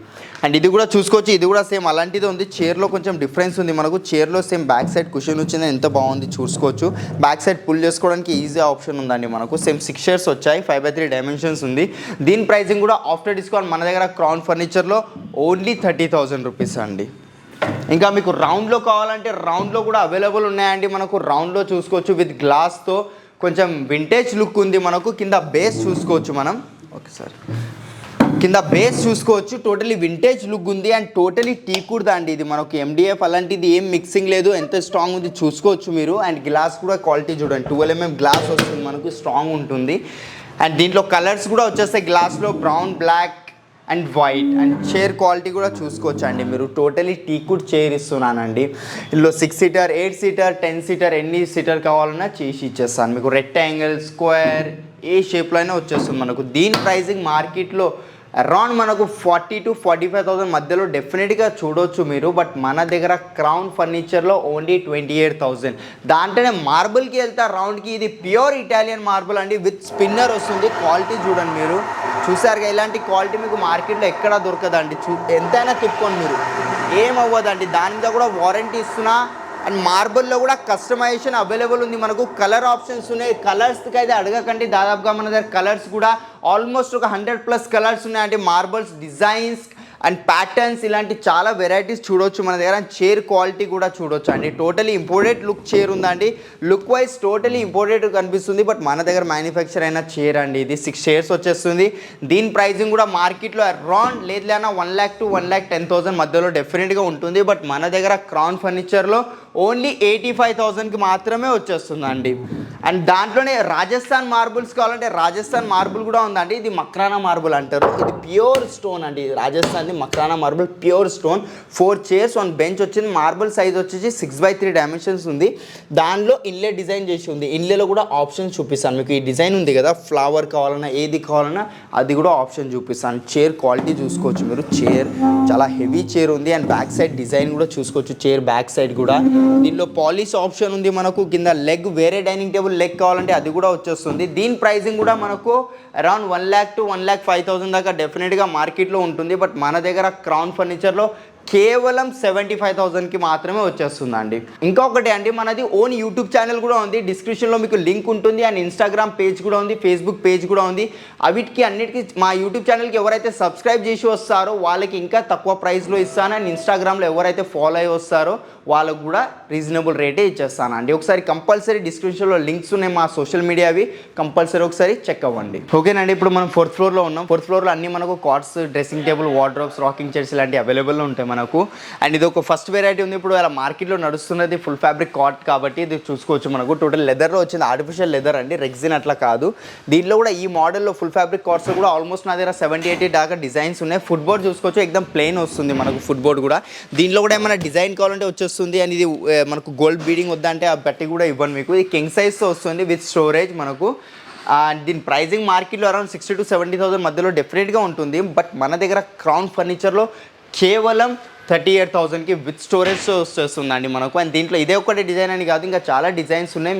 అండ్ ఇది కూడా చూసుకోవచ్చు. ఇది కూడా సేమ్ అలాంటిది ఉంది. చైర్లో కొంచెం డిఫరెన్స్ ఉంది మనకు. చైర్లో సేమ్ బ్యాక్ సైడ్ కుషన్ వచ్చింది. ఎంత బాగుంది చూసుకోవచ్చు. బ్యాక్ సైడ్ పుల్ చేసుకోవడానికి ఈజీ ఆప్షన్ ఉందండి మనకు. సేమ్ 6 chairs వచ్చాయి. 5x3 డైమెన్షన్స్ ఉంది. దీని ప్రైసింగ్ కూడా ఆఫ్టర్ డిస్కౌంట్ మన దగ్గర క్రౌన్ ఫర్నిచర్లో ఓన్లీ 30,000 రూపీస్ అండి. ఇంకా మీకు రౌండ్లో కావాలంటే రౌండ్లో కూడా అవైలబుల్ ఉన్నాయండి. మనకు రౌండ్లో చూసుకోవచ్చు విత్ గ్లాస్తో, కొంచెం వింటేజ్ లుక్ ఉంది. మనకు కింద బేస్ చూసుకోవచ్చు మనం. ఓకే సార్, కింద బేస్ చూసుకోవచ్చు, టోటలీ వింటేజ్ లుక్ ఉంది అండ్ టోటలీ టీకుడ్దా అండి ఇది. మనకు MDF అలాంటిది ఏం మిక్సింగ్ లేదు, ఎంత స్ట్రాంగ్ ఉంది చూసుకోవచ్చు మీరు. అండ్ గ్లాస్ కూడా క్వాలిటీ చూడండి, 12 mm గ్లాస్ వస్తుంది మనకు, స్ట్రాంగ్ ఉంటుంది. అండ్ దీంట్లో కలర్స్ కూడా వచ్చేస్తాయి గ్లాస్లో, brown, black and white. And chair quality కూడా చూసుకోవచ్చు అండి మీరు. టోటలీ టీకుడ్ చైర్ ఇస్తున్నానండి. ఇందులో 6 సీటర్, 8 సీటర్, 10 సీటర్, ఎన్ని సీటర్ కావాలన్నా చేసి ఇచ్చేస్తాను మీకు. రెక్టాంగిల్, స్క్వేర్, ఏ షేప్లో అయినా వచ్చేస్తుంది మనకు. దీని ప్రైజింగ్ మార్కెట్లో అరౌండ్ మనకు 40,000 to 45,000 మధ్యలో డెఫినెట్గా చూడవచ్చు మీరు. బట్ మన దగ్గర క్రౌన్ ఫర్నిచర్లో ఓన్లీ 28,000. దాంట్లోనే మార్బుల్కి వెళ్తే రౌండ్కి ఇది ప్యూర్ ఇటాలియన్ మార్బుల్ అండి, విత్ స్పిన్నర్ వస్తుంది. క్వాలిటీ చూడండి మీరు, చూసారుగా ఇలాంటి క్వాలిటీ మీకు మార్కెట్లో ఎక్కడా దొరకదండి. ఎంతైనా తిప్పుకోండి మీరు, ఏమవ్వదండి. దాని మీద కూడా వారంటీ ఇస్తున్నా. అండ్ మార్బుల్లో కూడా కస్టమైజేషన్ అవైలబుల్ ఉంది మనకు. కలర్ ఆప్షన్స్ ఉన్నాయి. కలర్స్కి అయితే అడగకండి, దాదాపుగా మన దగ్గర కలర్స్ కూడా ఆల్మోస్ట్ ఒక 100+ కలర్స్ ఉన్నాయండి. మార్బల్స్, డిజైన్స్ అండ్ ప్యాటర్న్స్ ఇలాంటి చాలా వెరైటీస్ చూడవచ్చు మన దగ్గర. చైర్ క్వాలిటీ కూడా చూడొచ్చు అండి. టోటలీ ఇంపోర్టెడ్ లుక్ చైర్ ఉందండి. లుక్ వైజ్ టోటలీ ఇంపోర్టెడ్ కనిపిస్తుంది, బట్ మన దగ్గర మ్యానుఫ్యాక్చర్ అయిన చైర్ అండి ఇది. 6 చైర్స్ వచ్చేస్తుంది. దీని ప్రైజింగ్ కూడా మార్కెట్లో అరౌండ్ లేదులేనా 1 lakh to 1,10,000 మధ్యలో డెఫినెట్గా ఉంటుంది. బట్ మన దగ్గర క్రౌన్ ఫర్నిచర్లో ఓన్లీ 85,000కి మాత్రమే వచ్చేస్తుందండి. అండ్ దాంట్లోనే రాజస్థాన్ మార్బుల్స్ కావాలంటే రాజస్థాన్ మార్బుల్ కూడా ఉందండి. ఇది మక్రానా మార్బుల్ అంటారు. ఇది ప్యూర్ స్టోన్ అండి, Rajasthan Makrana marble pure stone. 4 chairs, 1 bench వచ్చింది. మార్బుల్ సైజ్ వచ్చేసి 6x3 డైమెన్షన్స్ ఉంది. దానిలో ఇన్లే డిజైన్ చేసి ఉంది. ఇన్లేలో కూడా ఆప్షన్ చూపిస్తాను మీకు. ఈ డిజైన్ ఉంది కదా, ఫ్లవర్ కావాలన్నా ఏది కావాలన్నా అది కూడా ఆప్షన్ చూపిస్తాను. చైర్ క్వాలిటీ చూసుకోవచ్చు మీరు. చైర్ చాలా హెవీ చైర్ ఉంది. అండ్ బ్యాక్ సైడ్ డిజైన్ కూడా చూసుకోవచ్చు, చైర్ బ్యాక్ సైడ్ కూడా. దీనిలో పాలిష్ ఆప్షన్ ఉంది మనకు. కింద లెగ్, వేరే డైనింగ్ టేబుల్ లెగ్ కావాలంటే అది కూడా వచ్చేస్తుంది. దీని ప్రైసింగ్ కూడా మనకు అరౌండ్ 1 lakh to 1,05,000 దాకా డెఫినెట్గా మార్కెట్లో ఉంటుంది. బట్ మన దగ్గర క్రౌన్ ఫర్నిచర్లో కేవలం 75,000కి మాత్రమే వచ్చేస్తుందండి. ఇంకొకటి అండి, మనది ఓన్ యూట్యూబ్ ఛానల్ కూడా ఉంది. డిస్క్రిప్షన్లో మీకు లింక్ ఉంటుంది. అండ్ ఇన్స్టాగ్రామ్ పేజ్ కూడా ఉంది, ఫేస్బుక్ పేజ్ కూడా ఉంది. అన్నిటికీ మా యూట్యూబ్ ఛానల్కి ఎవరైతే సబ్స్క్రైబ్ చేసి వస్తారో వాళ్ళకి ఇంకా తక్కువ ప్రైస్లో ఇస్తాను. అండ్ ఇన్స్టాగ్రామ్లో ఎవరైతే ఫాలో అయ్యి వస్తారో వాళ్ళకు కూడా రీజనబుల్ రేటే ఇచ్చేస్తానండి. ఒకసారి కంపల్సరీ డిస్క్రిప్షన్లో లింక్స్ ఉన్నాయి మా సోషల్ మీడియావి, కంపల్సరీ ఒకసారి చెక్ అవ్వండి. ఓకేనండి, ఇప్పుడు మనం 4th ఫ్లోర్లో ఉన్నాం. 4th ఫ్లోర్లో అన్ని మనకు cards, dressing table, wardrobes, rocking chairs ఇలాంటివి అవైలబుల్లో ఉంటాయి మనకు. అండ్ ఇది ఒక ఫస్ట్ వెరైటీ ఉంది ఇప్పుడు అలా మార్కెట్లో నడుస్తున్నది, ఫుల్ ఫ్యాబ్రిక్ కాట్ కాబట్టి ఇది చూసుకోవచ్చు మనకు. టోటల్ లెదర్లో వచ్చింది, ఆర్టిఫిషియల్ లెదర్ అండి, రెగ్జిన్ అట్లా కాదు. దీంట్లో కూడా ఈ మోడల్లో ఫుల్ ఫ్యాబ్రిక్ కార్డ్స్ కూడా ఆల్మోస్ట్ నా దగ్గర 70-80 దాకా డిజైన్స్ ఉన్నాయి. ఫుట్ బోర్డ్ చూసుకోవచ్చు, ఎక్దమ్ ప్లెయిన్ వస్తుంది మనకు ఫుట్ బోర్డ్ కూడా. దీంట్లో కూడా ఏమైనా డిజైన్ కావాలంటే వచ్చేస్తుంది. అండ్ ఇది మనకు గోల్డ్ బీడింగ్ వద్దంటే ఆ బట్టి కూడా ఇవ్వను మీకు. ఇది కింగ్ సైజ్తో వస్తుంది విత్ స్టోరేజ్ మనకు. దీని ప్రైజింగ్ మార్కెట్లో అరౌండ్ 60,000 to 70,000 మధ్యలో డెఫినెట్గా ఉంటుంది. బట్ మన దగ్గర క్రౌన్ ఫర్నిచర్లో కేవలం 38,000కి విత్ స్టోరేజ్ వస్తుందండి మనకు. అండ్ దీంట్లో ఇదే ఒకటి డిజైన్ అని కాదు, ఇంకా చాలా డిజైన్స్ ఉన్నాయి.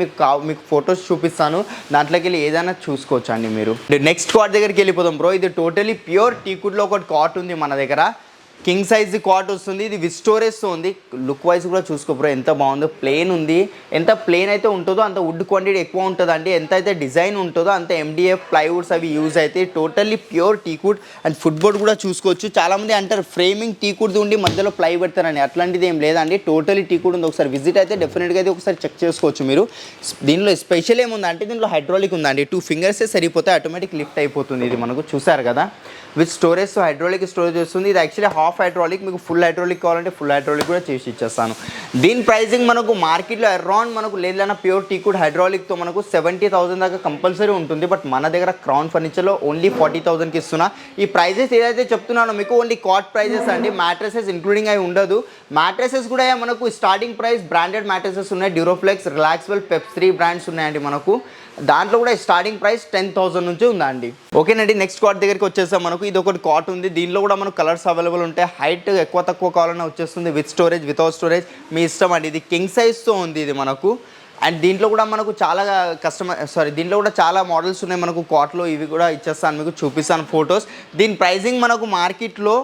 మీకు ఫొటోస్ చూపిస్తాను, దాంట్లోకి వెళ్ళి ఏదైనా చూసుకోవచ్చు అండి మీరు. నెక్స్ట్ కాట్ దగ్గరికి వెళ్ళిపోదాం బ్రో. ఇది టోటలీ ప్యూర్ టీకుడ్లో ఒకటి కాట్ ఉంది మన దగ్గర. కింగ్ సైజ్ కాట్ వస్తుంది. ఇది విత్ స్టోరేజ్తో ఉంది. లుక్ వైజ్ కూడా చూసుకో బ్రో ఎంత బాగుందో. ప్లెయిన్ ఉంది. ఎంత ప్లెయిన్ అయితే ఉంటుందో అంత వుడ్ క్వాంటిటీ ఎక్కువ ఉంటుంది అండి. ఎంత అయితే డిజైన్ ఉంటుందో అంత MDF ప్లైవుడ్స్ అవి యూజ్ అయితే. Totally pure టీకుడ్. And foot board కూడా చూసుకోవచ్చు. చాలామంది అంటారు ఫ్రేమింగ్ టీకుడ్ది ఉండి మధ్యలో ప్లై పెడతారని, అట్లాంటిది ఏం లేదండి. టోటలీ టీకుడ్ ఉంది. ఒకసారి విజిట్ అయితే డెఫినెట్గా అయితే ఒకసారి చెక్ చేసుకోవచ్చు మీరు. దీనిలో స్పెషల్ ఏముందంటే దీనిలో హైడ్రాలిక్ ఉందండి. 2 ఫింగర్సే సరిపోతే ఆటోమేటిక్ లిఫ్ట్ అయిపోతుంది. ఇది మనకు చూసారు కదా, విత్ స్టోరేజ్, హైడ్రాలిక్ స్టోరేజ్ వస్తుంది. ఇది యాక్చువల్లీ హాఫ్ హైడ్రాలిక్. మీకు ఫుల్ హైడ్రాలిక్ కావాలంటే ఫుల్ హైడ్రాలిక్ కూడా చేసి ఇచ్చేస్తాను. దీని ప్రైజింగ్ మనకు మార్కెట్లో అరౌండ్ మనకు లేదన్నా ప్యూర్ టీకుడ్ హైడ్రాలిక్తో మనకు 70,000 దాకా కంపల్సరీ ఉంటుంది. బట్ మన దగ్గర క్రౌన్ ఫర్నిచర్లో ఓన్లీ 40,000కి ఇస్తున్నా. ఈ ప్రైజెస్ ఏదైతే చెప్తున్నానో మీకు ఓన్లీ కాట్ ప్రైజెస్ అండి. మ్యాట్రసెస్ ఇంక్లూడింగ్ అవి ఉండదు. మ్యాట్రసెస్ కూడా మనకు స్టార్టింగ్ ప్రైస్ బ్రాండెడ్ మ్యాట్రసెస్ ఉన్నాయి. డ్యూరోఫ్లెక్స్, రిలాక్స్వెల్, పెప్స్ 3 బ్రాండ్స్ ఉన్నాయండి మనకు. దాంట్లో కూడా స్టార్టింగ్ ప్రైస్ 10,000 నుంచి ఉందండి. ఓకేనండి, నెక్స్ట్ కాట్ దగ్గరికి వచ్చేస్తాం. మనకు ఇది ఒకటి కాట్ ఉంది. దీనిలో కూడా మనకు కలర్స్ అవైలబుల్ ఉంటాయి. హైట్ ఎక్కువ తక్కువ కావాలన్నా వచ్చేస్తుంది. విత్ స్టోరేజ్, వితౌట్ స్టోరేజ్ మీ ఇష్టం అండి. ఇది కింగ్ సైజ్తో ఉంది ఇది మనకు. అండ్ దీంట్లో కూడా మనకు చాలా దీంట్లో కూడా చాలా మోడల్స్ ఉన్నాయి మనకు కాట్లో. ఇవి కూడా ఇచ్చేస్తాను మీకు, చూపిస్తాను ఫొటోస్. దీని ప్రైజింగ్ మనకు మార్కెట్లో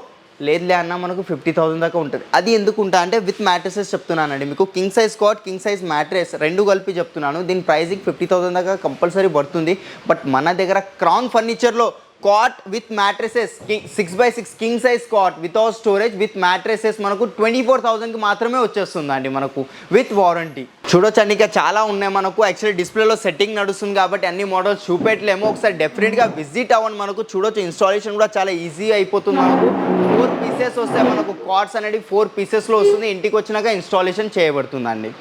లేదులే అన్న మనకు 50,000 దాకా ఉంటుంది. అది ఎందుకు ఉంటా అంటే విత్ మ్యాట్రసెస్ చెప్తున్నానండి మీకు. King size cot, king size mattress రెండు కలిపి చెప్తున్నాను. దీని ప్రైజింగ్ 50,000 దాకా కంపల్సరీ పడుతుంది. బట్ మన దగ్గర క్రౌన్ ఫర్నిచర్లో cot with mattresses 6x6 king size cot without storage with mattresses మనకు 24,000కి మాత్రమే వచ్చేస్తుందండి మనకు విత్ వారంటీ. చూడొచ్చండి ఇంకా చాలా ఉన్నాయి మనకు. యాక్చువల్లీ డిస్ప్లేలో సెట్టింగ్ నడుస్తుంది కాబట్టి అన్ని మోడల్స్ చూపెట్టలేము. ఒకసారి డెఫినెట్గా విజిట్ అవ్వండి. మనకు చూడొచ్చు ఇన్స్టాలేషన్ కూడా చాలా ఈజీ అయిపోతుంది. మనకు 4 పీసెస్ వస్తాయి. మనకు కార్డ్స్ అనేది 4 పీసెస్లో వస్తుంది. ఇంటికి వచ్చినాక ఇన్స్టాలేషన్ చేయబడుతుందండి.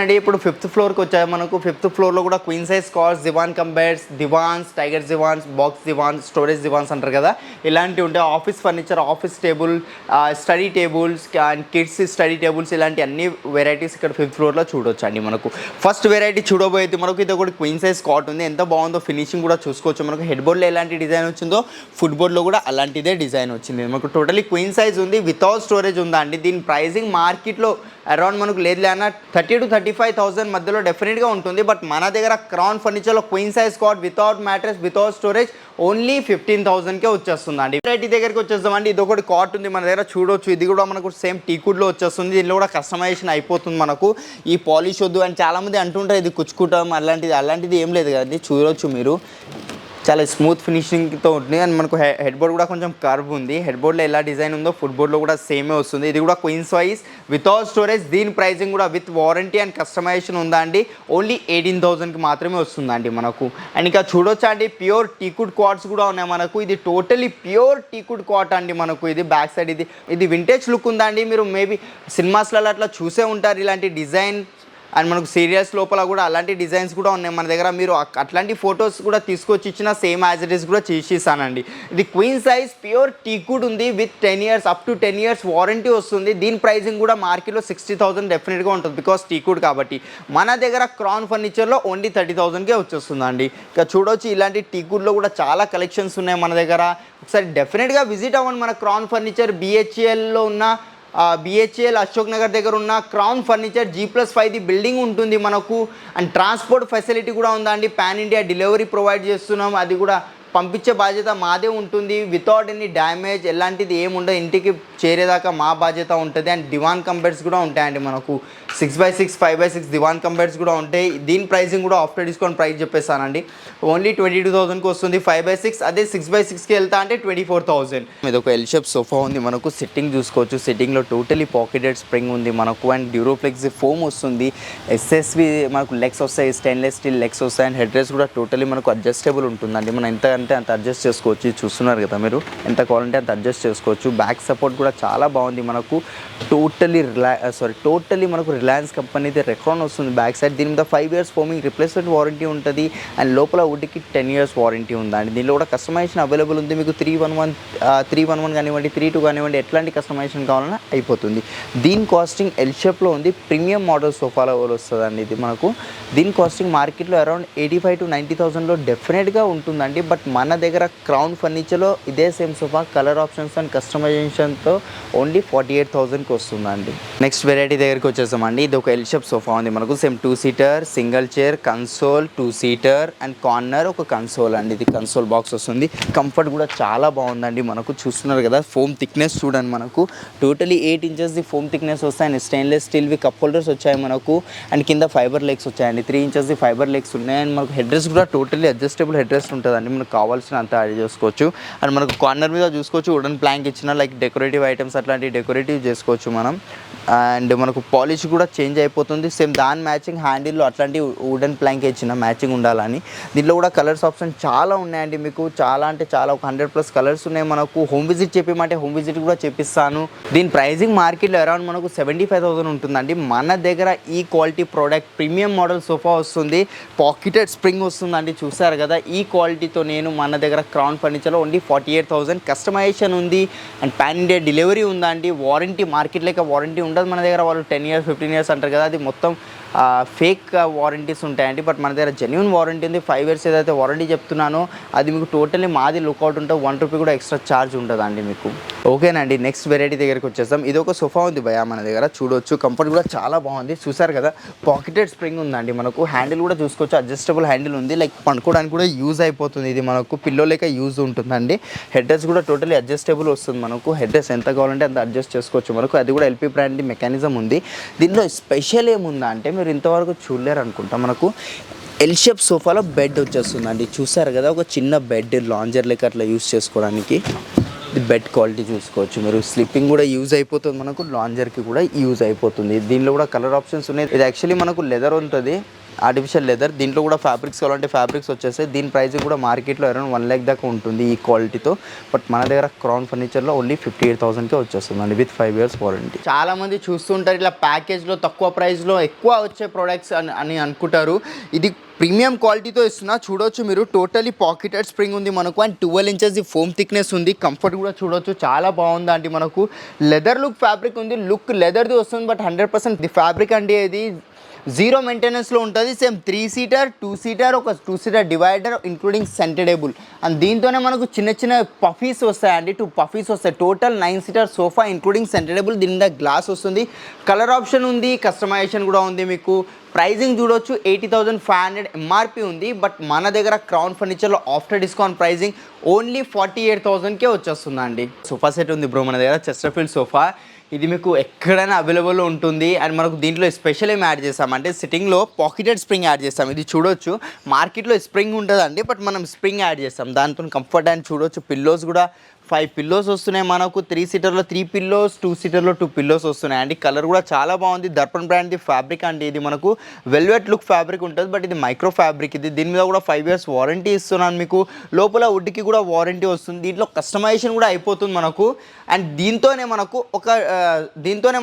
అండి ఇప్పుడు 5th ఫ్లోర్కి వచ్చాయి. మనకు 5th ఫ్లోర్లో కూడా queen size cots, divan cum beds, divans, tiger divans, box divans, storage divans అంటారు కదా, ఇలాంటివి ఉంటాయి. Office furniture, office table, study tables and kids study tables, ఇలాంటి అన్ని వెరైటీస్ ఇక్కడ 5th ఫ్లోర్లో చూడొచ్చు అండి. మనకు ఫస్ట్ వెరైటీ చూడబోయేది మనకు ఇది ఒకటి క్వీన్ సైజ్ కాట్ ఉంది. ఎంత బాగుందో ఫినిషింగ్ కూడా చూసుకోవచ్చు. మనకు హెడ్ బోర్డ్లో ఎలాంటి డిజైన్ వచ్చిందో ఫుట్ బోర్డ్లో కూడా అలాంటిదే డిజైన్ వచ్చింది. మనకు టోటలీ క్వీన్ సైజ్ ఉంది, వితౌట్ స్టోరేజ్ ఉందా అండి. దీని ప్రైజింగ్ మార్కెట్లో అరౌండ్ మనకు లేదు అన్న 30,000 to 35,000 మధ్యలో డెఫినెట్గా ఉంటుంది. బట్ మన దగ్గర క్రౌన్ ఫర్నిచర్లో queen size cot without mattress without storage only 15,000కే వచ్చేస్తుంది అండి. వెరైటీ దగ్గరికి వచ్చేస్తామండి. ఇది ఒకటి కాట్ ఉంది మన దగ్గర చూడొచ్చు. ఇది కూడా మనకు సేమ్ టీకుడ్లో వచ్చేస్తుంది. దీనిలో కూడా కస్టమైజేషన్ అయిపోతుంది. మనకు ఈ పాలిష్ వద్దు అని చాలామంది అంటుంటారు, ఇది కుచ్చుకుంటాం అలాంటిది ఏం లేదు కదండి. చూడొచ్చు మీరు, చాలా స్మూత్ ఫినిషింగ్తో ఉంటుంది. అండ్ మనకు హెడ్ బోర్డ్ కూడా కొంచెం కర్వ్ ఉంది. హెడ్ బోర్డ్లో ఎలా డిజైన్ ఉందో ఫుట్ బోర్డ్లో కూడా సేమే వస్తుంది. ఇది కూడా క్వీన్ సైజ్ వితౌట్ స్టోరేజ్. దీని ప్రైజింగ్ కూడా విత్ వారంటీ అండ్ కస్టమైజేషన్ ఉందా అండి. ఓన్లీ 18,000కి మాత్రమే వస్తుందండి మనకు. అండ్ ఇంకా చూడొచ్చా అండి ప్యూర్ టీకుడ్ కార్డ్స్ కూడా ఉన్నాయి మనకు. ఇది టోటలీ ప్యూర్ టీకుడ్ కాట్ అండి మనకు. ఇది బ్యాక్ సైడ్ ఇది వింటేజ్ లుక్ ఉందండి. మీరు మేబీ సినిమాస్లలో అట్లా చూసే ఉంటారు ఇలాంటి డిజైన్. అండ్ మనకు సీరియల్స్ లోపల కూడా అలాంటి డిజైన్స్ కూడా ఉన్నాయి మన దగ్గర. మీరు అట్లాంటి ఫొటోస్ కూడా తీసుకొచ్చి ఇచ్చిన సేమ్ యాజ్ ఇట్ ఈస్ కూడా చేసిస్తానండి. ఇది క్వీన్ సైజ్ ప్యూర్ టీకుడ్ ఉంది with 10 years up to 10 years warranty వస్తుంది. దీని ప్రైజింగ్ కూడా మార్కెట్లో 60,000 డెఫినెట్గా ఉంటుంది బికాస్ టీకుడ్ కాబట్టి. మన దగ్గర క్రౌన్ ఫర్నిచర్లో ఓన్లీ 30,000కే వచ్చేస్తుందండి. ఇక చూడవచ్చు ఇలాంటి టీకుడ్లో కూడా చాలా కలెక్షన్స్ ఉన్నాయి మన దగ్గర. ఒకసారి డెఫినెట్గా విజిట్ అవ్వండి. మన క్రౌన్ ఫర్నిచర్ BHELలో ఉన్న BHEL అశోక్ నగర్ దగ్గర ఉన్న క్రౌన్ ఫర్నిచర్ G+5 బిల్డింగ్ ఉంటుంది మనకు. అండ్ ట్రాన్స్పోర్ట్ ఫెసిలిటీ కూడా ఉందండి. పాన్ ఇండియా డెలివరీ ప్రొవైడ్ చేస్తున్నాం. అది కూడా పంపించే బాధ్యత మాదే ఉంటుంది. వితౌట్ ఎనీ డ్యామేజ్ ఎలాంటిది ఏముండదు. ఇంటికి చేరేదాకా మా బాధ్యత ఉంటుంది. అండ్ దివాన్ కంబెడ్స్ కూడా ఉంటాయండి మనకు. 6x6 5x6 దివాన్ కంబెడ్స్ కూడా ఉంటాయి. దీని ప్రైసింగ్ కూడా ఆఫ్టర్ డిస్కౌంట్ ప్రైస్ చెప్పేస్తానండి. ఓన్లీ 22,000కి వస్తుంది 5x6. అదే 6x6కి వెళ్తా అంటే 24,000. ఇది ఒక ఎల్ షేప్ సోఫా ఉంది మనకు. సిట్టింగ్ చూసుకోవచ్చు. సిట్టింగ్లో టోటలీ పాకెటెడ్ స్ప్రింగ్ ఉంది మనకు. అండ్ డ్యూరోఫ్లెక్స్ ఫోమ్ వస్తుంది. SSB మనకు లెగ్స్ వస్తాయి, స్టెయిన్లెస్ స్టీల్ లెగ్స్ వస్తాయి. అండ్ హెడ్ రెస్ట్ కూడా టోటలీ మనకు అడ్జస్టబుల్ ఉంటుందండి. మనం ఎంత అంటే అంత అడ్జస్ట్ చేసుకోవచ్చు. చూస్తున్నారు కదా మీరు, ఎంత కావాలంటే అంత అడ్జస్ట్ చేసుకోవచ్చు. బ్యాక్ సపోర్ట్ కూడా చాలా బాగుంది మనకు. టోటలీ మనకు రిలయన్స్ కంపెనీది రెక్రాన్ వస్తుంది బ్యాక్ సైడ్. దీని మీద 5 years ఫోమింగ్ రిప్లేస్మెంట్ వారంటీ ఉంటుంది. అండ్ లోపల వుడ్కి 10 years వారంటీ ఉందండి. దీనిలో కూడా కస్టమైజేషన్ అవైలబుల్ ఉంది. మీకు 311 కానివ్వండి, 32 కానివ్వండి, ఎట్లాంటి కస్టమైజేషన్ కావాలన్నా అయిపోతుంది. దీని కాస్టింగ్ ఎల్ షేప్లో ఉంది. ప్రీమియం మోడల్ సోఫాలో వస్తుందండి ఇది మనకు. దీని కాస్టింగ్ మార్కెట్లో అరౌండ్ 85,000 to 90,000లో డెఫినెట్గా ఉంటుందండి. బట్ మన దగ్గర క్రౌన్ ఫర్నిచర్లో ఇదే same sofa colour options and కస్టమైజేషన్తో ఓన్లీ 48,000కి వస్తుందండి. నెక్స్ట్ వెరైటీ దగ్గరికి వచ్చేసామండి. ఇది ఒక ఎల్ షేప్ సోఫా ఉంది మనకు. Same 2 seater single chair, console, 2 seater and corner ఒక కన్సోల్ అండి. ఇది కన్సోల్ బాక్స్ వస్తుంది. కంఫర్ట్ కూడా చాలా బాగుందండి మనకు. చూస్తున్నారు కదా ఫోమ్ థిక్నెస్ చూడండి మనకు. టోటలీ 8 inches ఫోమ్ థిక్నెస్ వస్తాయి. అండ్ స్టెయిన్లెస్ స్టీల్వి కప్ హోల్డర్స్ వచ్చాయి మనకు. అండ్ కింద ఫైబర్ లెగ్స్ వచ్చాయండి. 3 inches ఫైబర్ లెగ్స్ ఉన్నాయి. అండ్ మనకు హెడ్ రెస్ట్ కూడా టోటలీ అడ్జస్టబుల్ హెడ్ రెస్ట్ ఉంటుందండి. మనకు కావాల్సిన అంత యాడ్ చేసుకోవచ్చు. అండ్ మనకు కార్నర్ మీద చూసుకోవచ్చు వుడెన్ ప్లాంక్ ఇచ్చిన లైక్ డెకరేటివ్ ఐటమ్స్ అట్లాంటివి డెకరేటివ్ చేసుకోవచ్చు మనం. అండ్ మనకు పాలిష్ కూడా చేంజ్ అయిపోతుంది. సేమ్ దాని మ్యాచింగ్ హ్యాండిల్లో అట్లాంటి వుడెన్ ప్లాంక్ ఇచ్చిన మ్యాచింగ్ ఉండాలని. దీంట్లో కూడా కలర్స్ ఆప్షన్ చాలా ఉన్నాయండి మీకు. చాలా అంటే చాలా ఒక 100+ కలర్స్ ఉన్నాయి మనకు. హోమ్ విజిట్ చెప్పమంటే హోమ్ విజిట్ కూడా చెప్పిస్తాను. దీని ప్రైజింగ్ మార్కెట్లో అరౌండ్ మనకు 75,000 ఉంటుందండి. మన దగ్గర ఈ quality product premium model sofa వస్తుంది. పాకెటెడ్ స్ప్రింగ్ వస్తుందండి. చూసారు కదా ఈ క్వాలిటీతో నేను మన దగ్గర క్రౌన్ ఫర్నిచర్లో ఓన్లీ 48,000. కస్టమైజేషన్ ఉంది. అండ్ పాన్ ఇండియా డెలివరీ ఉందండి. వారంటీ మార్కెట్ లేక వారంటీ ఉండదు మన దగ్గర. వాళ్ళు 10 years 15 years అంటారు కదా, అది మొత్తం ఫేక్ వారంటీస్ ఉంటాయండి. బట్ మన దగ్గర జెన్యూన్ వారంటీ ఉంది. 5 years ఏదైతే వారంటీ చెప్తున్నానో అది మీకు టోటలీ మాది లుక్అవుట్ ఉంటుంది. 1 rupee కూడా ఎక్స్ట్రా ఛార్జ్ ఉంటుందండి మీకు. ఓకేనండి. నెక్స్ట్ వెరైటీ దగ్గరికి వచ్చేస్తాం. ఇది ఒక సోఫా ఉంది భయ మన దగ్గర. చూడొచ్చు కంఫర్ట్ కూడా చాలా బాగుంది. చూసారు కదా పాకెటెడ్ స్ప్రింగ్ ఉందండి మనకు. హ్యాండిల్ కూడా చూసుకోవచ్చు అడ్జస్టబుల్ హ్యాండిల్ ఉంది. లైక్ పండుకోవడానికి కూడా యూజ్ అయిపోతుంది. ఇది మనకు పిల్లో లేక యూజ్ ఉంటుందండి. హెడ్ రెస్ట్ కూడా టోటలీ అడ్జస్టబుల్ వస్తుంది మనకు. హెడ్ రెస్ట్ ఎంత కావాలంటే అంత అడ్జస్ట్ చేసుకోవచ్చు మనకు. అది కూడా LP బ్రాండ్ మెకానిజం ఉంది. దీనిలో స్పెషల్ ఏముందా అంటే మీరు ఇంతవరకు చూడలేరు అనుకుంటా. మనకు ఎల్ షేప్ సోఫాలో బెడ్ వచ్చేస్తుందండి. చూసారు కదా, ఒక చిన్న బెడ్ లాంజర్ లెక్క అట్లా యూస్ చేసుకోవడానికి. ఇది బెడ్ క్వాలిటీ చూసుకోవచ్చు మీరు. స్లీపింగ్ కూడా యూజ్ అయిపోతుంది మనకు, లాంజర్కి కూడా యూజ్ అయిపోతుంది. దీనిలో కూడా కలర్ ఆప్షన్స్ ఉన్నాయి. ఇది యాక్చువల్లీ మనకు లెదర్ ఉంటుంది, ఆర్టిఫిషియల్ లెదర్. దీంట్లో కూడా ఫ్యాబ్రిక్స్ కావాలంటే ఫ్యాబ్రిక్స్ వచ్చేస్తాయి. దీని ప్రైస్ కూడా మార్కెట్లో అరౌండ్ 1 lakh దాకా ఉంటుంది ఈ క్వాలిటీతో. బట్ మన దగ్గర క్రౌన్ ఫర్నిచర్లో ఓన్లీ 58,000కే వచ్చేస్తుందండి విత్ 5 years వారంటీ. చాలా మంది చూస్తుంటారు ఇలా ప్యాకేజ్లో తక్కువ ప్రైస్లో ఎక్కువ వచ్చే ప్రోడక్ట్స్ అని అనుకుంటారు. ఇది ప్రీమియం క్వాలిటీతో ఇస్తున్నా. చూడొచ్చు మీరు, టోటలీ పాకెటెడ్ స్ప్రింగ్ ఉంది మనకు అండ్ 12 inches ఫోమ్ థిక్నెస్ ఉంది. కంఫర్ట్ కూడా చూడొచ్చు చాలా బాగుంది అండి. మనకు లెదర్ లుక్ ఫ్యాబ్రిక్ ఉంది, లుక్ లెదర్ది వస్తుంది. బట్ 100% ది ఫ్యాబ్రిక్ అంటే ఇది జీరో మెయింటెనెన్స్లో ఉంటుంది. సేమ్ 3 seater 2 seater ఒక 2 seater డివైడర్ ఇంక్లూడింగ్ సెంటెడబుల్. అండ్ దీంతోనే మనకు చిన్న చిన్న పఫీస్ వస్తాయండి, 2 పఫీస్ వస్తాయి. Total 9 seater sofa including సెంటెడబుల్. దీని మీద గ్లాస్ వస్తుంది, కలర్ ఆప్షన్ ఉంది, కస్టమైజేషన్ కూడా ఉంది. మీకు ప్రైజింగ్ చూడొచ్చు 80,500 ఎంఆర్పి ఉంది. బట్ మన దగ్గర క్రౌన్ ఫర్నిచర్లో ఆఫ్టర్ డిస్కౌంట్ ప్రైజింగ్ ఓన్లీ 48,000కే వచ్చేస్తుందండి. సోఫా సెట్ ఉంది బ్రో మన దగ్గర, చెస్టర్ఫీల్డ్ సోఫా. ఇది మీకు ఎక్కడైనా అవైలబుల్ ఉంటుంది. అండ్ మనకు దీంట్లో స్పెషల్ ఏం యాడ్ చేస్తామంటే సిట్టింగ్లో పాకెటెడ్ స్ప్రింగ్ యాడ్ చేస్తాం. ఇది చూడొచ్చు, మార్కెట్లో స్ప్రింగ్ ఉంటుందండి, బట్ మనం స్ప్రింగ్ యాడ్ చేస్తాం. దాంతో కంఫర్ట్ అండ్ చూడొచ్చు. పిల్లోస్ కూడా 5 పిల్లోస్ వస్తున్నాయి మనకు. 3 seaterలో 3 పిల్లోస్, 2 seaterలో 2 పిల్లోస్ వస్తున్నాయి అండి. కలర్ కూడా చాలా బాగుంది. దర్పణ్ బ్రాండ్ది ఫ్యాబ్రిక్ అండి. ఇది మనకు వెల్వెట్ లుక్ ఫ్యాబ్రిక్ ఉంటుంది, బట్ ఇది మైక్రో ఫ్యాబ్రిక్. ఇది దీని మీద కూడా 5 years వారంటీ ఇస్తున్నాను మీకు. లోపల వుడ్కి కూడా వారంటీ వస్తుంది. దీంట్లో కస్టమైజేషన్ కూడా అయిపోతుంది మనకు. అండ్ దీంతోనే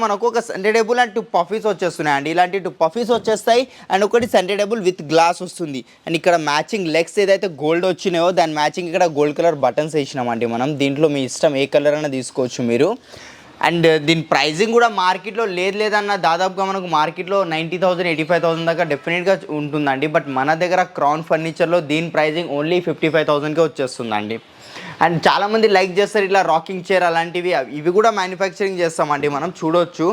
మనకు ఒక సెంటెడబుల్ అండ్ 2 పఫీస్ వచ్చేస్తున్నాయి అండి. ఇలాంటి 2 పఫీస్ వచ్చేస్తాయి అండ్ ఒకటి సెంటెడబుల్ విత్ గ్లాస్ వస్తుంది. అండ్ ఇక్కడ మ్యాచింగ్ లెగ్స్ ఏదైతే గోల్డ్ వచ్చినాయో దాని మ్యాచింగ్ ఇక్కడ గోల్డ్ కలర్ బటన్స్ వేసినామండి మనం. దీంట్లో మీ ఇష్టం ఏ కలర్ అయినా తీసుకోవచ్చు మీరు. అండ్ దీని ప్రైజింగ్ కూడా మార్కెట్లో లేదన్న దాదాపుగా మనకు మార్కెట్లో 90,000 85,000 దాకా డెఫినెట్గా ఉంటుందండి. బట్ మన దగ్గర క్రౌన్ ఫర్నిచర్లో దీని ప్రైజింగ్ ఓన్లీ 55,000కే వచ్చేస్తుందండి. అండ్ చాలామంది లైక్ చేస్తారు ఇట్లా రాకింగ్ చైర్ అలాంటివి, ఇవి కూడా మ్యానుఫ్యాక్చరింగ్ చేస్తామండి మనం. చూడొచ్చు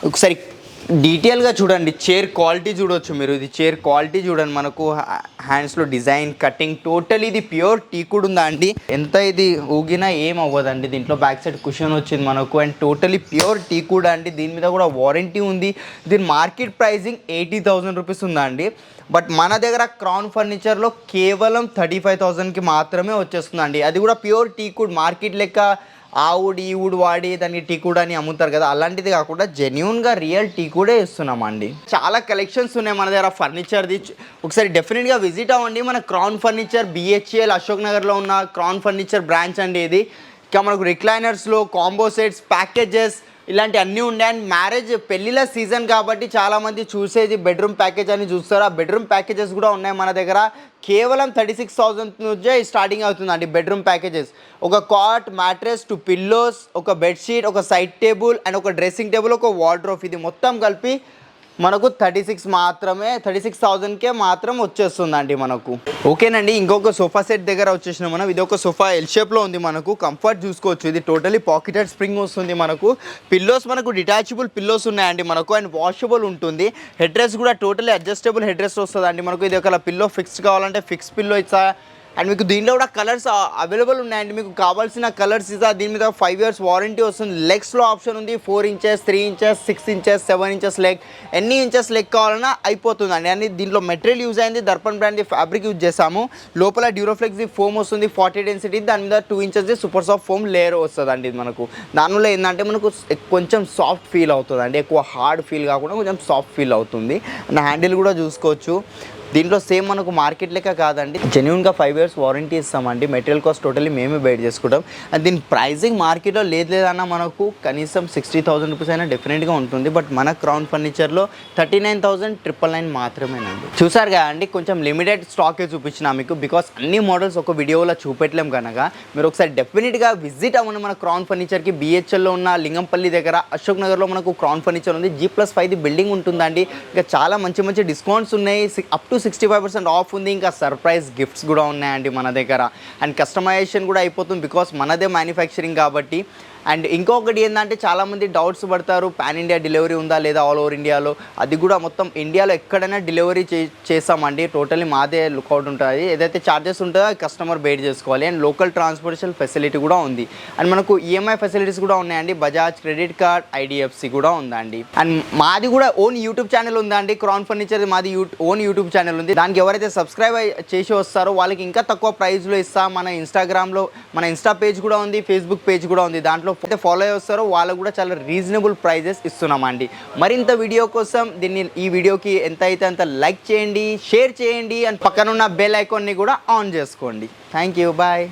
ఒకసారి డీటెయిల్గా చూడండి, చైర్ క్వాలిటీ చూడొచ్చు మీరు. ఇది చైర్ క్వాలిటీ చూడండి, మనకు హ్యాండ్స్లో డిజైన్ కటింగ్ టోటల్ ఇది ప్యూర్ టీకుడ్ ఉందా అండి. ఎంత ఇది ఊగినా ఏం అవ్వదండి. దీంట్లో బ్యాక్ సైడ్ కుషన్ వచ్చింది మనకు అండ్ టోటలీ ప్యూర్ టీకుడ్ అండి. దీని మీద కూడా వారంటీ ఉంది. దీని మార్కెట్ ప్రైజింగ్ 80,000 రూపీస్ ఉందా అండి. బట్ మన దగ్గర క్రౌన్ ఫర్నిచర్లో కేవలం 35,000కి మాత్రమే వచ్చేస్తుందండి. అది కూడా ప్యూర్ టీకుడ్. మార్కెట్ లెక్క ఆ వుడ్ ఈ వుడ్ వాడి దానికి టీకుడ్ అని అమ్ముతారు కదా, అలాంటిది కాకుండా జెన్యూన్గా రియల్ టీకుడే ఇస్తున్నామండి. చాలా కలెక్షన్స్ ఉన్నాయి మన దగ్గర ఫర్నిచర్ది. ఒకసారి డెఫినెట్గా విజిట్ అవ్వండి. మన క్రౌన్ ఫర్నిచర్ BHEL అశోక్ నగర్లో ఉన్న క్రౌన్ ఫర్నిచర్ బ్రాంచ్ అండి ఇది. ఇంకా మనకు రిక్లైనర్స్లో కాంబో సెట్స్, ప్యాకేజెస్ ఇలాంటి అన్నీ ఉన్నాయి. అండ్ మ్యారేజ్ పెళ్ళిళ్ళ సీజన్ కాబట్టి చాలామంది చూసేది బెడ్రూమ్ ప్యాకేజ్ అని చూస్తారు. ఆ బెడ్రూమ్ ప్యాకేజెస్ కూడా ఉన్నాయి మన దగ్గర. కేవలం 36,000 నుంచే స్టార్టింగ్ అవుతుందండి బెడ్రూమ్ ప్యాకేజెస్. ఒక కాట్, మ్యాట్రెస్, 2 పిల్లోస్, ఒక బెడ్షీట్, ఒక సైడ్ టేబుల్ అండ్ ఒక డ్రెస్సింగ్ టేబుల్, ఒక వార్డ్రోబ్. ఇది మొత్తం కలిపి మనకు 36,000కే మాత్రం వచ్చేస్తుందండి మనకు. ఓకేనండి, ఇంకొక సోఫా సెట్ దగ్గర వచ్చేసినాం మనం. ఇది ఒక సోఫా ఎల్ షేప్లో ఉంది మనకు. కంఫర్ట్ చూసుకోవచ్చు. ఇది టోటలీ పాకెటెడ్ స్ప్రింగ్ వస్తుంది మనకు. పిల్లోస్ మనకు డిటాచబుల్ పిల్లోస్ ఉన్నాయండి మనకు అండ్ వాషబుల్ ఉంటుంది. హెడ్ రెస్ట్ కూడా టోటలీ అడ్జస్టబుల్ హెడ్ రెస్ట్ వస్తుందండి మనకు. ఇది ఒక పిల్లో ఫిక్స్ కావాలంటే ఫిక్స్ పిల్లో ఇచ్చా. అండ్ మీకు దీంట్లో కూడా కలర్స్ అవైలబుల్ ఉన్నాయండి. మీకు కావాల్సిన కలర్స్ ఇస్తా. దీని మీద 5 years వారంటీ వస్తుంది. లెగ్స్లో ఆప్షన్ ఉంది 4 inches 3 inches 6 inches 7 inches leg. ఎన్ని ఇంచెస్ లెగ్ కావాలన్నా అయిపోతుందండి. అని దీంట్లో మెటీరియల్ యూజ్ అయింది దర్పణ్ బ్రాండ్ ఫ్యాబ్రిక్ యూజ్ చేసాము. లోపల డ్యూరోఫ్లెక్స్ ఫోమ్ వస్తుంది 40 density. దాని మీద 2 inches super soft foam layer వస్తుందండి ఇది మనకు. దానివల్ల ఏంటంటే మనకు కొంచెం సాఫ్ట్ ఫీల్ అవుతుందండి. ఎక్కువ హార్డ్ ఫీల్ కాకుండా కొంచెం సాఫ్ట్ ఫీల్ అవుతుంది. అండ్ హ్యాండిల్ కూడా చూసుకోవచ్చు. దీంట్లో సేమ్ మనకు మార్కెట్ లెక్క కాదండి, జెన్యూన్గా 5 years వారంటీ ఇస్తామండి. మెటీరియల్ కాస్ట్ టోటల్లీ మేమే బైట్ చేసుకుంటాం. అండ్ దీని ప్రైజింగ్ మార్కెట్లో లేదన్నా మనకు కనీసం 60,000 రూపీస్ అయినా డెఫినెట్గా ఉంటుంది. బట్ మన క్రౌన్ ఫర్నిచర్లో 39,999 మాత్రమేనండి. చూసారు కదా అండి, కొంచెం లిమిటెడ్ స్టాకే చూపించిన మీకు. బికాస్ అన్ని మోడల్స్ ఒక వీడియోలో చూపెట్టలేం కనుక మీరు ఒకసారి డెఫినెట్గా విజిట్ అవ్వండి మన క్రౌన్ ఫర్నిచర్కి. BHELలో ఉన్న లింగంపల్లి దగ్గర అశోక్ నగర్లో మనకు క్రౌన్ ఫర్నిచర్ ఉంది. G+5 బిల్డింగ్ ఉంటుందండి. ఇంకా చాలా మంచి డిస్కౌంట్స్ ఉన్నాయి. అప్ టు 65% ఆఫ్ ఉంది. ఇంకా సర్ప్రైజ్ గిఫ్ట్స్ కూడా ఉన్నాయండి మన దగ్గర. అండ్ కస్టమైజేషన్ కూడా అయిపోతుంది బికాస్ మనదే మ్యానుఫ్యాక్చరింగ్ కాబట్టి. అండ్ ఇంకొకటి ఏంటంటే చాలామంది డౌట్స్ పడతారు, పాన్ ఇండియా డెలివరీ ఉందా లేదా ఆల్ ఓవర్ ఇండియాలో. అది కూడా మొత్తం ఇండియాలో ఎక్కడైనా డెలివరీ చేస్తామండి. టోటల్లీ మాదే లుక్అవుట్ ఉంటుంది. ఏదైతే ఛార్జెస్ ఉంటుందో కస్టమర్ బేర్ చేసుకోవాలి. అండ్ లోకల్ ట్రాన్స్పోర్టేషన్ ఫెసిలిటీ కూడా ఉంది. అండ్ మనకు EMI ఫెసిలిటీస్ కూడా ఉన్నాయండి. బజాజ్ క్రెడిట్ కార్డ్, IDFC కూడా ఉందండి. అండ్ మాది కూడా ఓన్ యూట్యూబ్ ఛానల్ ఉందండి. క్రౌన్ ఫర్నిచర్ మాది ఓన్ యూట్యూబ్ ఛానల్ ఛానల్ ఉంది, దానికి ఎవరైతే సబ్స్క్రైబ్ చేసి వస్తారో వాళ్ళకి ఇంకా తక్కువ ప్రైస్లో ఇస్తా. మన ఇన్స్టాగ్రామ్లో మన ఇన్స్టా పేజ్ కూడా ఉంది, ఫేస్బుక్ పేజ్ కూడా ఉంది, దాంట్లో అయితే ఫాలో అయ్యి వస్తారో వాళ్ళకు కూడా చాలా రీజనబుల్ ప్రైజెస్ ఇస్తున్నామండి. మరింత వీడియో కోసం ఈ వీడియోకి ఎంత అయితే అంత లైక్ చేయండి, షేర్ చేయండి అండ్ పక్కనున్న బెల్ ఐకాన్ని కూడా ఆన్ చేసుకోండి. Thank you, bye.